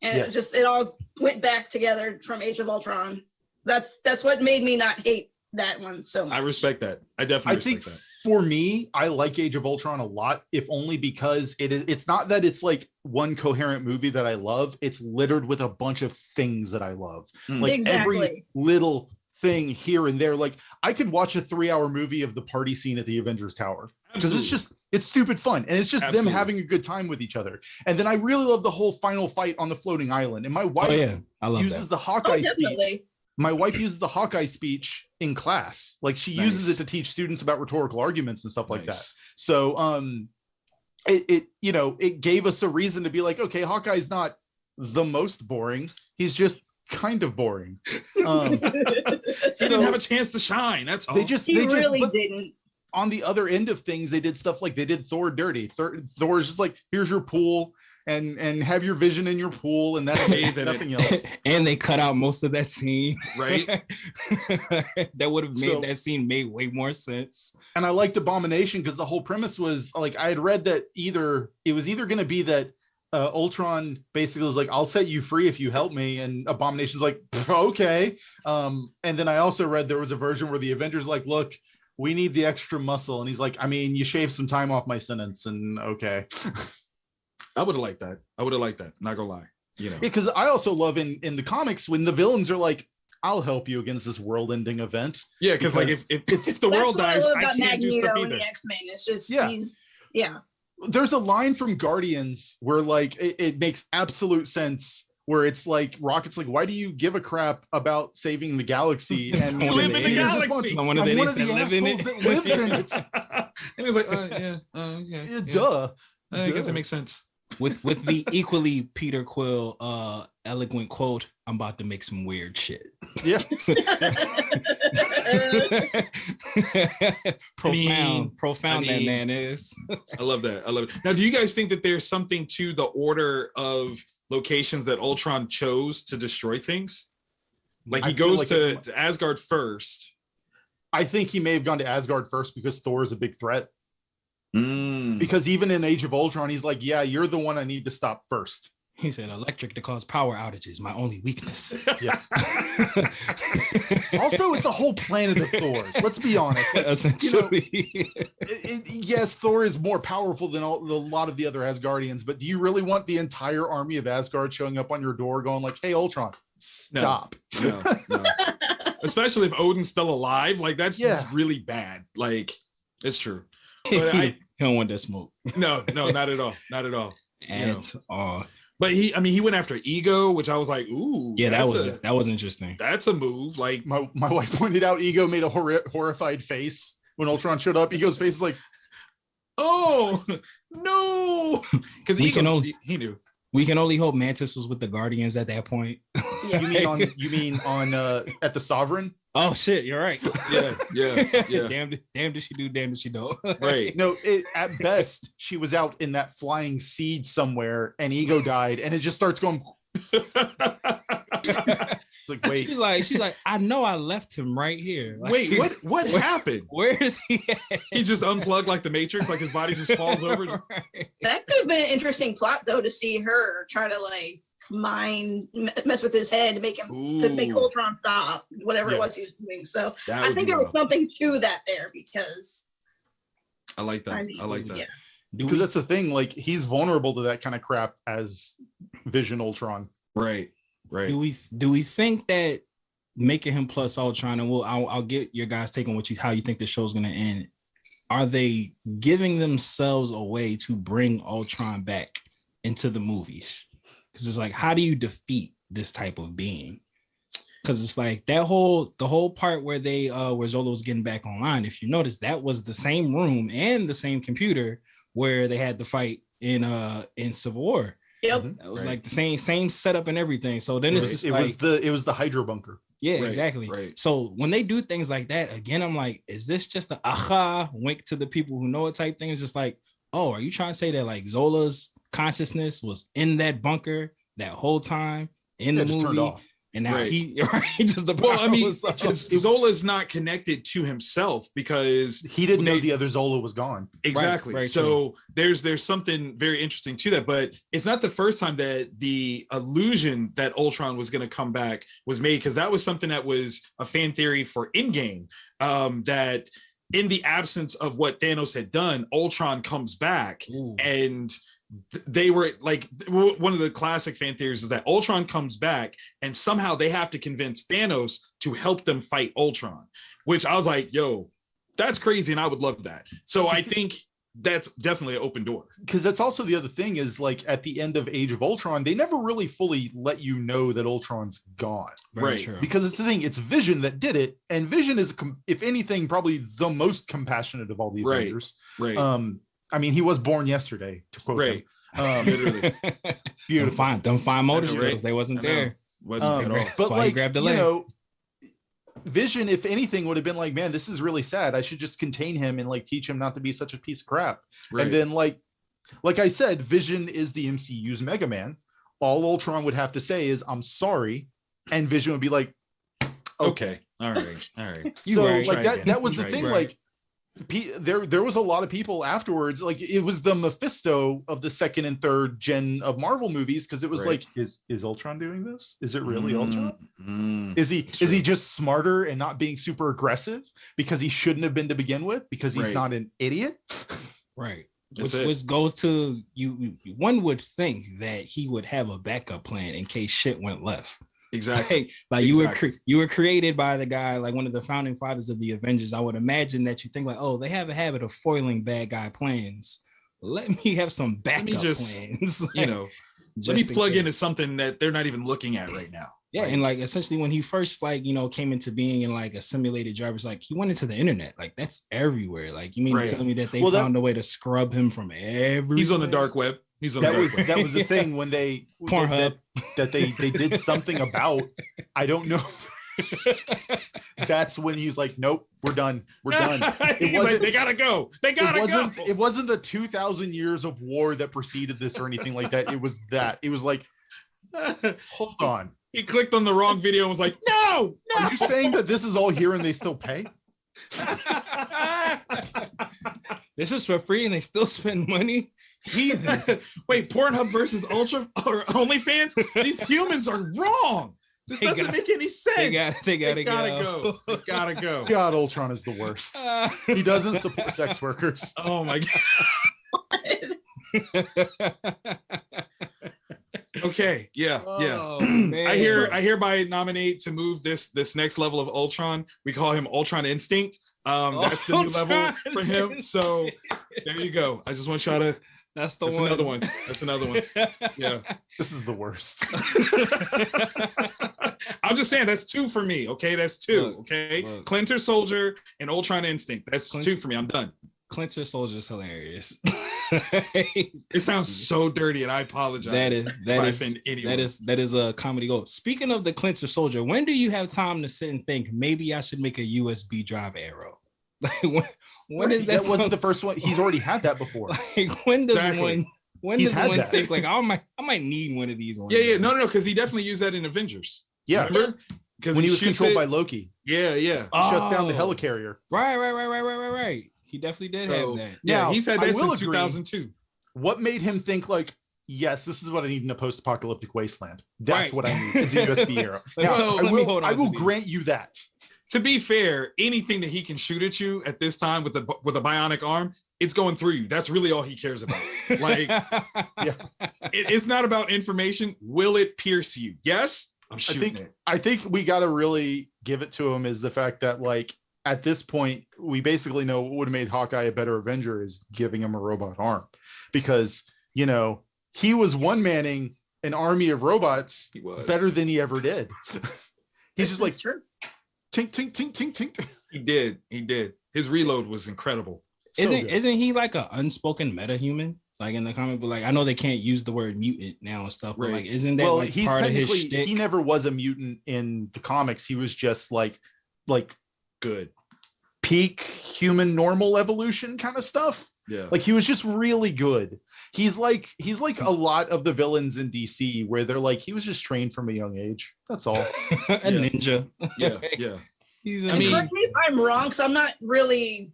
and it all went back together from Age of Ultron. That's what made me not hate that one so much. I respect that. I definitely respect that. For me, I like Age of Ultron a lot, if only because it's not that it's like one coherent movie that I love. It's littered with a bunch of things that I love. Like every little thing here and there. Like, I could watch a 3-hour movie of the party scene at the Avengers Tower, because it's stupid fun, and it's just them having a good time with each other. And then I really love the whole final fight on the floating island. And my wife uses the Hawkeye speech. My wife uses the Hawkeye speech in class. Like, she uses it to teach students about rhetorical arguments and stuff like that. So it gave us a reason to be like, okay, Hawkeye's not the most boring. He's just kind of boring. He didn't have a chance to shine. That's all. They really didn't. On the other end of things, they did stuff like they did Thor dirty. Thor's just like, here's your pool, and have your vision in your pool, and that's nothing else. And they cut out most of that scene, right? That would have made that scene made way more sense. And I liked Abomination because the whole premise was like, I had read that it was either going to be that Ultron basically was like, I'll set you free if you help me, and Abomination's like, okay. And then I also read there was a version where the Avengers like, look, we need the extra muscle, and he's like, I mean, you shaved some time off my sentence, and okay. I would have liked that. Not gonna lie. You know, because I also love in the comics when the villains are like, I'll help you against this world-ending event. Yeah, because like if the world dies, I can't do stuff either. X-Men. It's just There's a line from Guardians where like it makes absolute sense, where it's like Rocket's like, why do you give a crap about saving the galaxy? And you live in the galaxy. I'm one of the assholes that lives in it. And he's like, okay. Duh. I guess it makes sense. With the equally Peter Quill eloquent quote, I'm about to make some weird shit. Yeah. Profound that man is. I love that. Now, do you guys think that there's something to the order of locations that Ultron chose to destroy things? Like, he goes to Asgard first. I think he may have gone to Asgard first because Thor is a big threat. Because even in Age of Ultron, he's like, yeah, you're the one I need to stop first. He said, electric to cause power outages, my only weakness. Yeah. Also, it's a whole planet of Thors. Let's be honest. Like, essentially. Yes, Thor is more powerful than a lot of the other Asgardians, but do you really want the entire army of Asgard showing up on your door going like, hey, Ultron, stop. No. Especially if Odin's still alive. Like, that's just really bad. Like, it's true. But he don't want that smoke. No, not at all. Not at all. At all. But he went after Ego, which I was like, ooh. Yeah, that was interesting. That's a move. Like, my wife pointed out, Ego made a horrified face when Ultron showed up. Ego's face is like, oh no, because he knew. We can only hope Mantis was with the Guardians at that point. Yeah. You mean on at the Sovereign? Oh shit, you're right. Yeah. Damn did she do, damn did she don't. Right. No, at best she was out in that flying seed somewhere, and Ego died, and it just starts going. Like, wait. She's like, I know I left him right here. Like, wait, what happened? Where is he at? He just unplugged like the Matrix, like his body just falls over. Right. That could have been an interesting plot, though, to see her try to like mind mess with his head to make him to make Ultron stop whatever it was he was doing. So I think there was something to that there because I like that. I like that. Yeah. Because that's the thing, like he's vulnerable to that kind of crap as Vision Ultron. Right. Do we think that making him plus Ultron, and I'll get your guys' take on how you think the show's gonna end. Are they giving themselves a way to bring Ultron back into the movies? Because it's like, how do you defeat this type of being? Because it's like the whole part where where Zola was getting back online. If you notice, that was the same room and the same computer where they had the fight in Civil War. Yep. That was like the same setup and everything. So then it's just it was the Hydro bunker. Yeah, exactly. Right. So when they do things like that, again, I'm like, is this just a aha wink to the people who know it type thing? It's just like, oh, are you trying to say that like Zola's consciousness was in that bunker that whole time in the movie? Turned off. And now he just Zola's not connected to himself because he didn't know the other Zola was gone. Exactly. Right, so there's something very interesting to that, but it's not the first time that the illusion that Ultron was going to come back was made, because that was something that was a fan theory for Endgame, that in the absence of what Thanos had done, Ultron comes back. Ooh. And they were like, one of the classic fan theories is that Ultron comes back and somehow they have to convince Thanos to help them fight Ultron, which I was like, yo, that's crazy. And I would love that. So I think that's definitely an open door. Because that's also the other thing is like at the end of Age of Ultron, they never really fully let you know that Ultron's gone. Very true. Because it's the thing, it's Vision that did it. And Vision is, if anything, probably the most compassionate of all the Avengers. Right. I mean, he was born yesterday, to quote him. Literally. Beautiful. Them fine motor skills, they wasn't there. Wasn't at all. But like, he grabbed the leg. Vision, if anything, would have been like, man, this is really sad. I should just contain him and like teach him not to be such a piece of crap. Right. And then like I said, Vision is the MCU's Mega Man. All Ultron would have to say is, I'm sorry. And Vision would be like, okay. All right. So like that was the thing. Like, there was a lot of people afterwards, like it was the Mephisto of the second and third gen of Marvel movies, because it was like, is Ultron doing this? Is it really Ultron? Is he just smarter and not being super aggressive because he shouldn't have been to begin with, because he's not an idiot? Right. Which goes to you. One would think that he would have a backup plan in case shit went left. Exactly. Like you were created by the guy, like one of the founding fathers of the Avengers. I would imagine that you think like, oh, they have a habit of foiling bad guy plans. Let me have some backup plans. Like, let me plug into something that they're not even looking at right now. Yeah, and like essentially when he first came into being in like a simulated job, it's like he went into the internet. Like that's everywhere. Like you mean to tell me that they found a way to scrub him from everywhere? He's on the dark web. That was the thing when they that they did something about. I don't know. That's when he's like, nope, we're done. It wasn't. Like, they gotta go. It wasn't the 2,000 years of war that preceded this or anything like that. It was that. It was like, hold on. He clicked on the wrong video and was like, no. Are you saying that this is all here and they still pay? This is for free and they still spend money. Wait, Pornhub versus Ultra or OnlyFans? These humans are wrong. This doesn't make any sense. They gotta go. They gotta go. God, Ultron is the worst. He doesn't support sex workers. Oh my god. Okay, yeah. Man. I hereby nominate to move this next level of Ultron. We call him Ultron Instinct. That's the new level for him. So there you go. I just want y'all to. That's another one. That's another one. Yeah. This is the worst. I'm just saying that's 2 for me. Okay, that's 2. Okay, Clinter Soldier and Ultron Instinct. That's 2 for me. I'm done. Clinter Soldier is hilarious. It sounds so dirty, and I apologize. That is a comedy gold. Speaking of the Clinter Soldier, when do you have time to sit and think maybe I should make a USB drive arrow? Like when is that? That wasn't the first one. He's already had that before. Like when does one think like I might need one of these ones? Yeah. No, because he definitely used that in Avengers. Yeah. Remember? Because when he was controlled by Loki. Yeah. He shuts down the helicarrier. Right. He definitely did have that. Yeah, he's had that since 2002. What made him think like, yes, this is what I need in a post-apocalyptic wasteland. That's Right. what I need is a USB arrow. Now, I will grant you that. To be fair, anything that he can shoot at you at this time with a bionic arm, it's going through you. That's really all he cares about. Like, it's not about information. Will it pierce you? Yes, I'm shooting it. I think we got to really give it to him is the fact that, like, at this point, we basically know what would have made Hawkeye a better Avenger is giving him a robot arm, because, you know, he was one-manning an army of robots better than he ever did. He's just like, tink, tink, tink, tink, tink. He did. His reload was incredible. Isn't he like an unspoken meta-human? Like in the comic book, like I know they can't use the word mutant now and stuff, but like, isn't that like he's part of his shtick? He never was a mutant in the comics. He was just like good peak human normal evolution kind of stuff. Yeah, like he was just really good. He's like a lot of the villains in DC where they're like, he was just trained from a young age. That's all. A ninja. Yeah. Correct me if I'm wrong, because I'm not really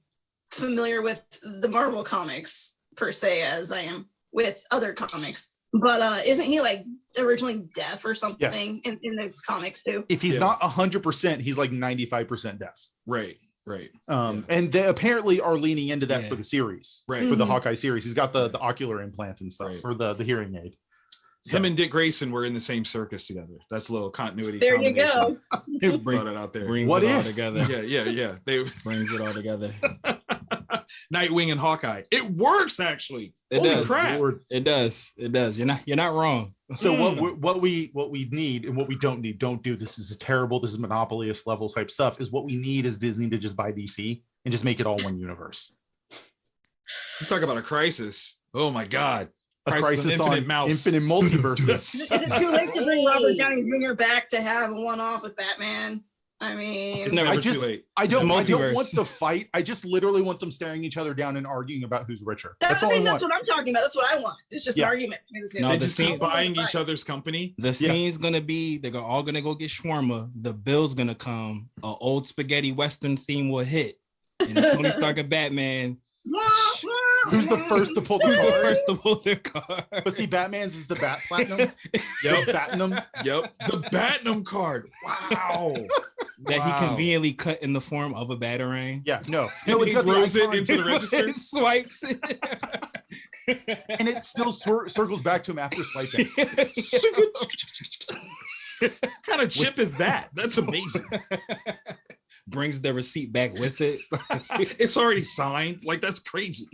familiar with the Marvel comics per se as I am with other comics. But isn't he like originally deaf or something in the comics too? If he's not 100%, he's like 95% deaf. Right. And they apparently are leaning into that for the series, for the Hawkeye series. He's got the ocular implant and stuff for the hearing aid. So. Him and Dick Grayson were in the same circus together. That's a little continuity. There you go. Brought it out there. Brings it all together. Yeah. They brings it all together. Nightwing and Hawkeye. It works actually. Holy crap. It does. You're not wrong. So what we need and what we don't need, don't do this is terrible. This is monopolyist level type stuff. Is what we need is Disney to just buy DC and just make it all one universe. You talk about a crisis. Oh my God. A crisis on infinite multiverses. Is it too late to bring Robert Downey Jr. back to have one off with Batman? I mean, it's never too late. I don't want the fight. I just literally want them staring each other down and arguing about who's richer. That's what I'm talking about. That's what I want. It's just an argument. They just keep buying each other's company. The scene's gonna be they're all gonna go get shawarma. The bill's gonna come. An old spaghetti western theme will hit, and Tony Stark and Batman. Who's the first to pull the card? Who's the first to pull the card? But see, Batman's is the Bat Platinum. Yep. Batnum. Yep. The Batnum card. Wow. That he conveniently cut in the form of a batarang. Yeah. No, it's got throws it into the register. It swipes it. And it still circles back to him after swiping. What kind of chip is that? That's amazing. Brings the receipt back with it. It's already signed. Like, that's crazy.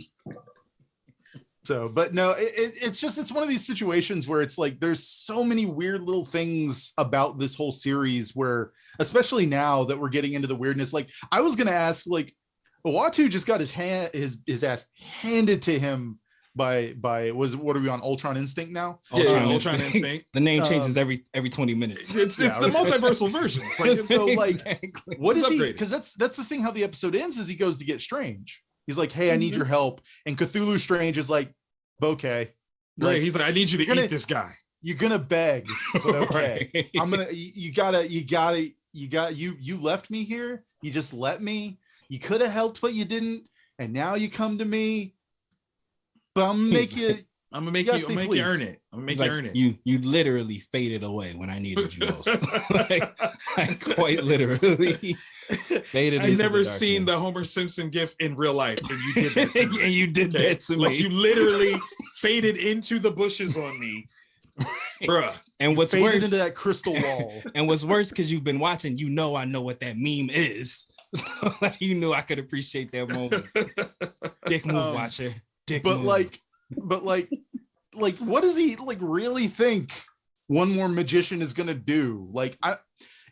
So, but no, it's one of these situations where it's like there's so many weird little things about this whole series where, especially now that we're getting into the weirdness, like I was gonna ask, like, Uatu just got his ass handed to him by what are we on, Ultron Instinct now? Ultron Instinct. The name changes every 20 minutes. It's the multiversal version. Exactly. What is he? Because that's the thing. How the episode ends is he goes to get Strange. He's like, "Hey, I need your help," and Cthulhu Strange is like, "Okay." Right. He's like, "I need you to eat this guy." You're gonna beg, but okay. Right. I'm gonna. You left me here. You just let me. You could have helped, but you didn't, and now you come to me. But I'm gonna make you earn it. I'm gonna make you earn it. You literally faded away when I needed you most. like quite literally faded. I've never seen the Homer Simpson gif in real life, and you did that to me. And you did that to me. You literally faded into the bushes on me, bruh. And what's worse, into that crystal wall. And what's worse, because you've been watching, I know what that meme is. So you knew I could appreciate that moment. Dick move watcher. But like, what does he like really think one more magician is gonna do? Like,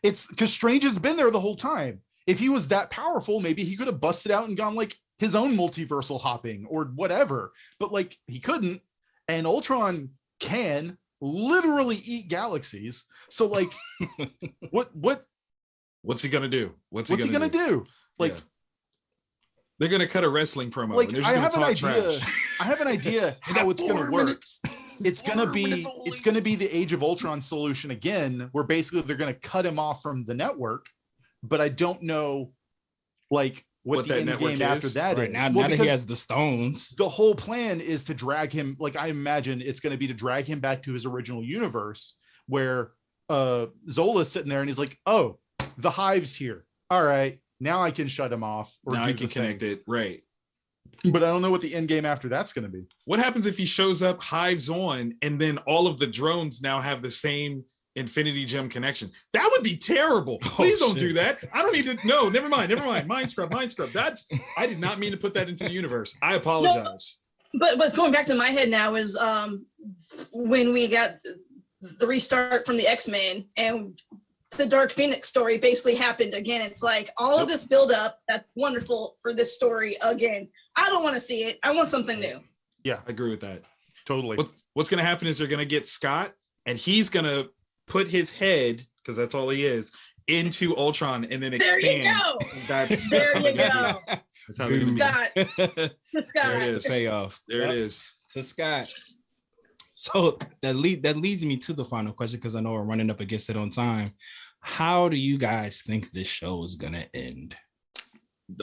it's because Strange has been there the whole time. If he was that powerful, maybe he could have busted out and gone like his own multiversal hopping or whatever. But like, he couldn't, and Ultron can literally eat galaxies. So like, what's he gonna do? What's he gonna do? Like. Yeah. They're gonna cut a wrestling promo. Like, I have an idea. I have an idea how it's gonna work. It's gonna be the Age of Ultron solution again, where basically they're gonna cut him off from the network. But I don't know, like, what the end game after that right, is. Now that he has the stones. The whole plan is to drag him, like I imagine it's going to be to drag him back to his original universe where Zola's sitting there and he's like, oh, the hive's here. All right, now I can shut him off. Or now I can connect it. Right. But I don't know what the end game after that's going to be. What happens if he shows up, hives on, and then all of the drones now have the same Infinity Gem connection? That would be terrible. Please don't do that. I don't need to. No, never mind. Mind scrub. I did not mean to put that into the universe. I apologize. No, but what's going back to my head now is when we got the restart from the X-Men and the Dark Phoenix story basically happened again. It's like all of this build up, that's wonderful for this story again. I don't want to see it. I want something new. Yeah, I agree with that. Totally. What's going to happen is they're going to get Scott and he's going to put his head, because that's all he is, into Ultron and then expand. There you go. There you go. That's how it's Scott. There it is. Payoff. There it is. To Scott. So that leads me to the final question, because I know we're running up against it on time. How do you guys think this show is gonna end?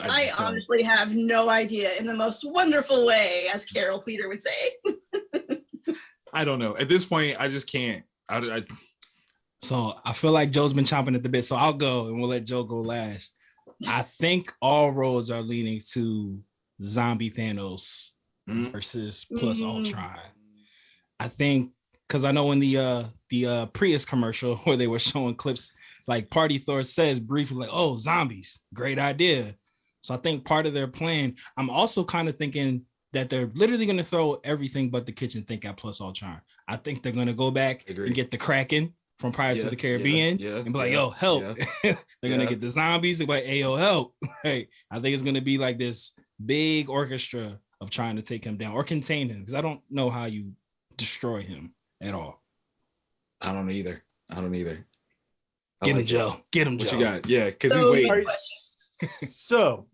I honestly have no idea, in the most wonderful way, as Carol Pleader would say. I don't know. At this point, I just can't. So I feel like Joe's been chomping at the bit, so I'll go and we'll let Joe go last. I think all roads are leaning to zombie Thanos versus plus Ultron. I think, because I know in the Prius commercial where they were showing clips, like Party Thor says briefly, like, oh, zombies, great idea. So I think part of their plan, I'm also kind of thinking that they're literally going to throw everything but the kitchen sink at plus Ultron. I think they're going to go back and get the Kraken from Pirates of the Caribbean and be like, yo, help. They're going to get the zombies. They're like, hey, yo, help. Hey, I think it's going to be like this big orchestra of trying to take him down or contain him, because I don't know how you destroy him at all. I don't either. Get him, Joe. Get him, Joe. What you got? Yeah, because he's waiting. So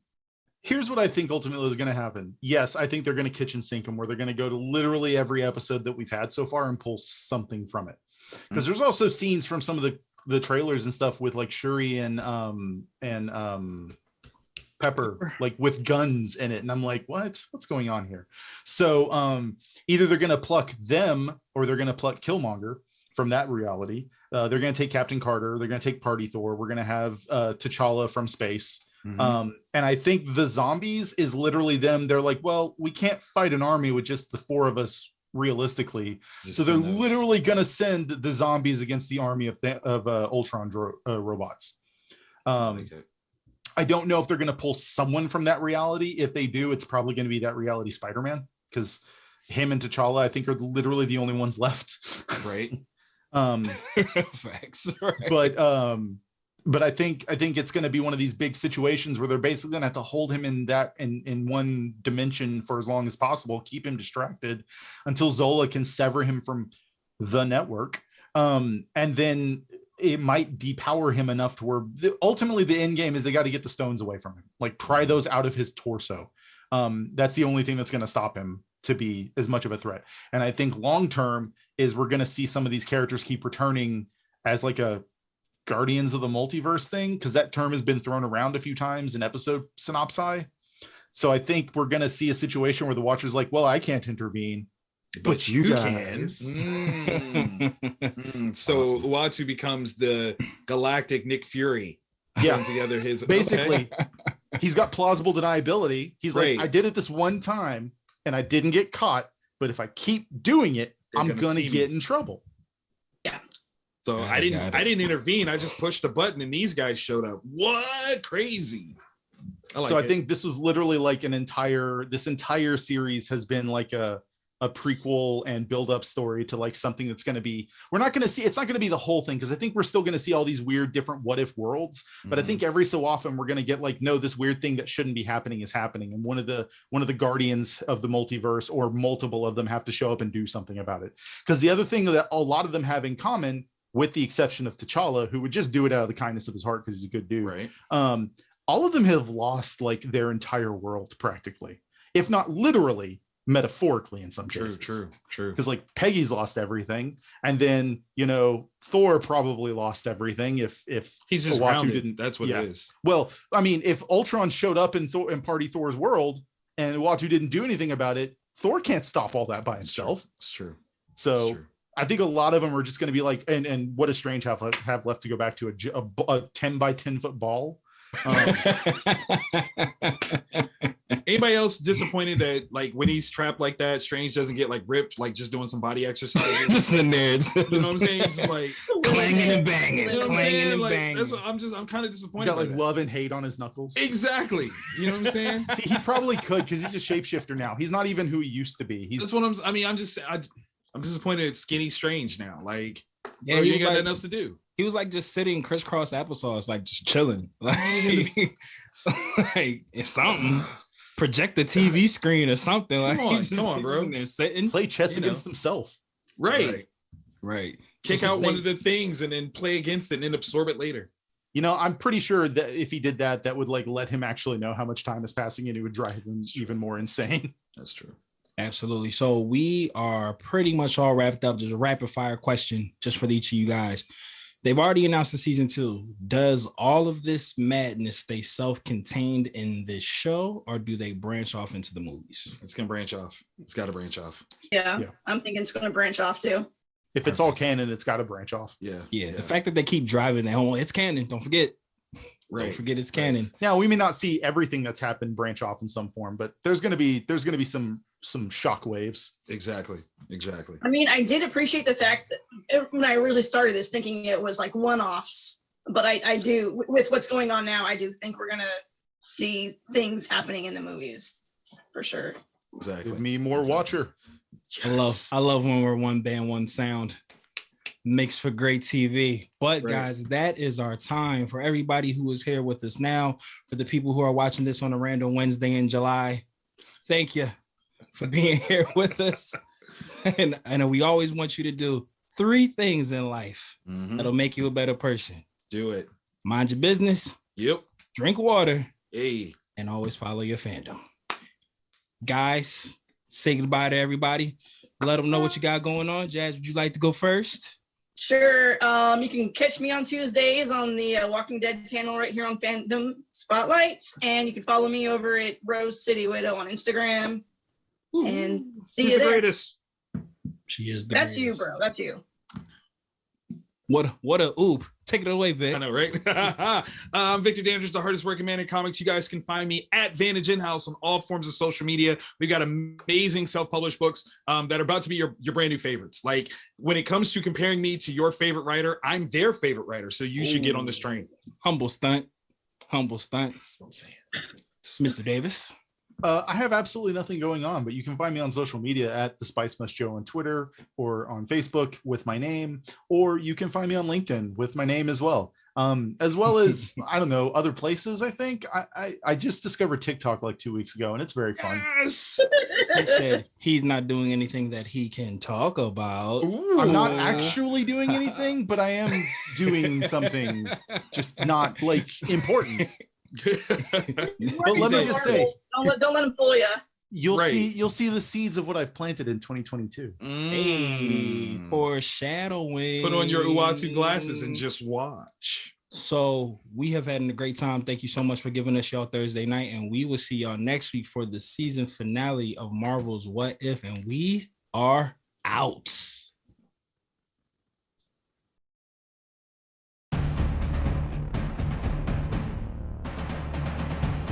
here's what I think ultimately is going to happen. Yes, I think they're going to kitchen sink him, where they're going to go to literally every episode that we've had so far and pull something from it. Because there's also scenes from some of the trailers and stuff with like Shuri and Pepper, like with guns in it, and I'm like, what's going on here? So either they're going to pluck them or they're going to pluck Killmonger from that reality. They're going to take Captain Carter. They're going to take Party Thor. We're going to have T'Challa from space. And I think the zombies is literally them. They're like, well, we can't fight an army with just the four of us realistically. So they're literally going to send the zombies against the army of Ultron robots. I don't know if they're going to pull someone from that reality. If they do, it's probably going to be that reality Spider-Man, because him and T'Challa, I think, are literally the only ones left. Right. Facts. Right. But I think it's going to be one of these big situations where they're basically going to have to hold him in one dimension for as long as possible, keep him distracted until Zola can sever him from the network. And then it might depower him enough to where ultimately the end game is they got to get the stones away from him, like pry those out of his torso. That's the only thing that's going to stop him to be as much of a threat. And I think long term is we're going to see some of these characters keep returning as like a Guardians of the Multiverse thing, because that term has been thrown around a few times in episode synopsi. So I think we're going to see a situation where the Watcher's like, well, I can't intervene, but you can. So Uatu becomes the galactic Nick Fury. Yeah, together his basically. He's got plausible deniability. He's like, I did it this one time and I didn't get caught, but if I keep doing it, I'm gonna get in trouble. Yeah. So I didn't intervene. I just pushed a button and these guys showed up. What? Crazy. I think this was literally like this entire series has been like a prequel and build up story to like something that's going to be, it's not going to be the whole thing, because I think we're still going to see all these weird different what if worlds, but I think every so often we're going to get like, no, this weird thing that shouldn't be happening is happening, and one of the guardians of the multiverse or multiple of them have to show up and do something about it. Because the other thing that a lot of them have in common, with the exception of T'Challa, who would just do it out of the kindness of his heart because he's a good dude, right? All of them have lost like their entire world practically, if not literally metaphorically in some cases. True. Because like Peggy's lost everything, and then Thor probably lost everything if he's just Uatu grounded. didn't. That's what it is. Well, I mean, if Ultron showed up in Party Thor's world and Uatu didn't do anything about it, Thor can't stop all that by himself. It's true. So I think a lot of them are just going to be like, and what does Strange have left to go back to a 10 by 10 foot ball? Anybody else disappointed that like when he's trapped like that, Strange doesn't get like ripped, like just doing some body exercise? Just in there, you know what I'm saying? It's just like clanging and banging, you know clanging and like, banging. That's what I'm kind of disappointed. He's got like love and hate on his knuckles. Exactly. You know what I'm saying? See, he probably could because he's a shapeshifter now. He's not even who he used to be. That's what I'm disappointed at Skinny Strange now. Like, yeah, bro, he you ain't got like, nothing else to do. He was like just sitting crisscross applesauce, like just chilling. Like, like it's something. Project the TV screen or something. Like, come on, bro. There sitting. Play chess against himself. Right. Just Kick out one of the things and then play against it and then absorb it later. I'm pretty sure that if he did that, that would like let him actually know how much time is passing and it would drive him even more insane. That's true. Absolutely. So we are pretty much all wrapped up. Just a rapid fire question just for each of you guys. They've already announced the season 2. Does all of this madness stay self-contained in this show, or do they branch off into the movies? It's gonna branch off. It's got to branch off. Yeah, I'm thinking it's going to branch off too. If it's all canon, it's got to branch off. Yeah. The fact that they keep driving that home, it's canon. Don't forget. Right. Don't forget it's canon. Now we may not see everything that's happened branch off in some form, but there's going to be some shock waves. Exactly. I mean, I did appreciate the fact that when I originally started this, thinking it was like one-offs, but I do, with what's going on now, I do think we're gonna see things happening in the movies for sure. Exactly. Give me more Watcher. Yes. I love when we're one band, one sound. Makes for great TV. But guys, that is our time. For everybody who is here with us now, for the people who are watching this on a random Wednesday in July, thank you for being here with us. And we always want you to do 3 things in life that'll make you a better person. Do it. Mind your business. Yep. Drink water. Hey. And always follow your fandom. Guys, say goodbye to everybody. Let them know what you got going on. Jazz, would you like to go first? Sure. You can catch me on Tuesdays on the Walking Dead panel right here on Fandom Spotlite. And you can follow me over at Rose City Widow on Instagram. And she's the greatest. She is the That's greatest. you, bro. That's you. What a oop. Take it away, Vic. I know, right? I'm Victor Dandridge, the hardest working man in comics. You guys can find me at Vantage In-House on all forms of social media. We've got amazing self-published books that are about to be your brand new favorites. Like when it comes to comparing me to your favorite writer, I'm their favorite writer. So you should get on this train. Humble stunt. That's what I'm saying. Mr. Davis. I have absolutely nothing going on, but you can find me on social media at The Spice Must Joe on Twitter or on Facebook with my name, or you can find me on LinkedIn with my name as well as, I don't know, other places. I think I just discovered TikTok like 2 weeks ago, and it's very fun. Yes! He said he's not doing anything that he can talk about. Ooh. I'm not actually doing anything, but I am doing something just not like important. But let me just say, don't let him fool you. You'll see the seeds of what I've planted in 2022. Hey, foreshadowing. Put on your Uatu glasses and just watch. So we have had a great time. Thank you so much for giving us y'all Thursday night, and we will see y'all next week for the season finale of Marvel's What If, and we are out.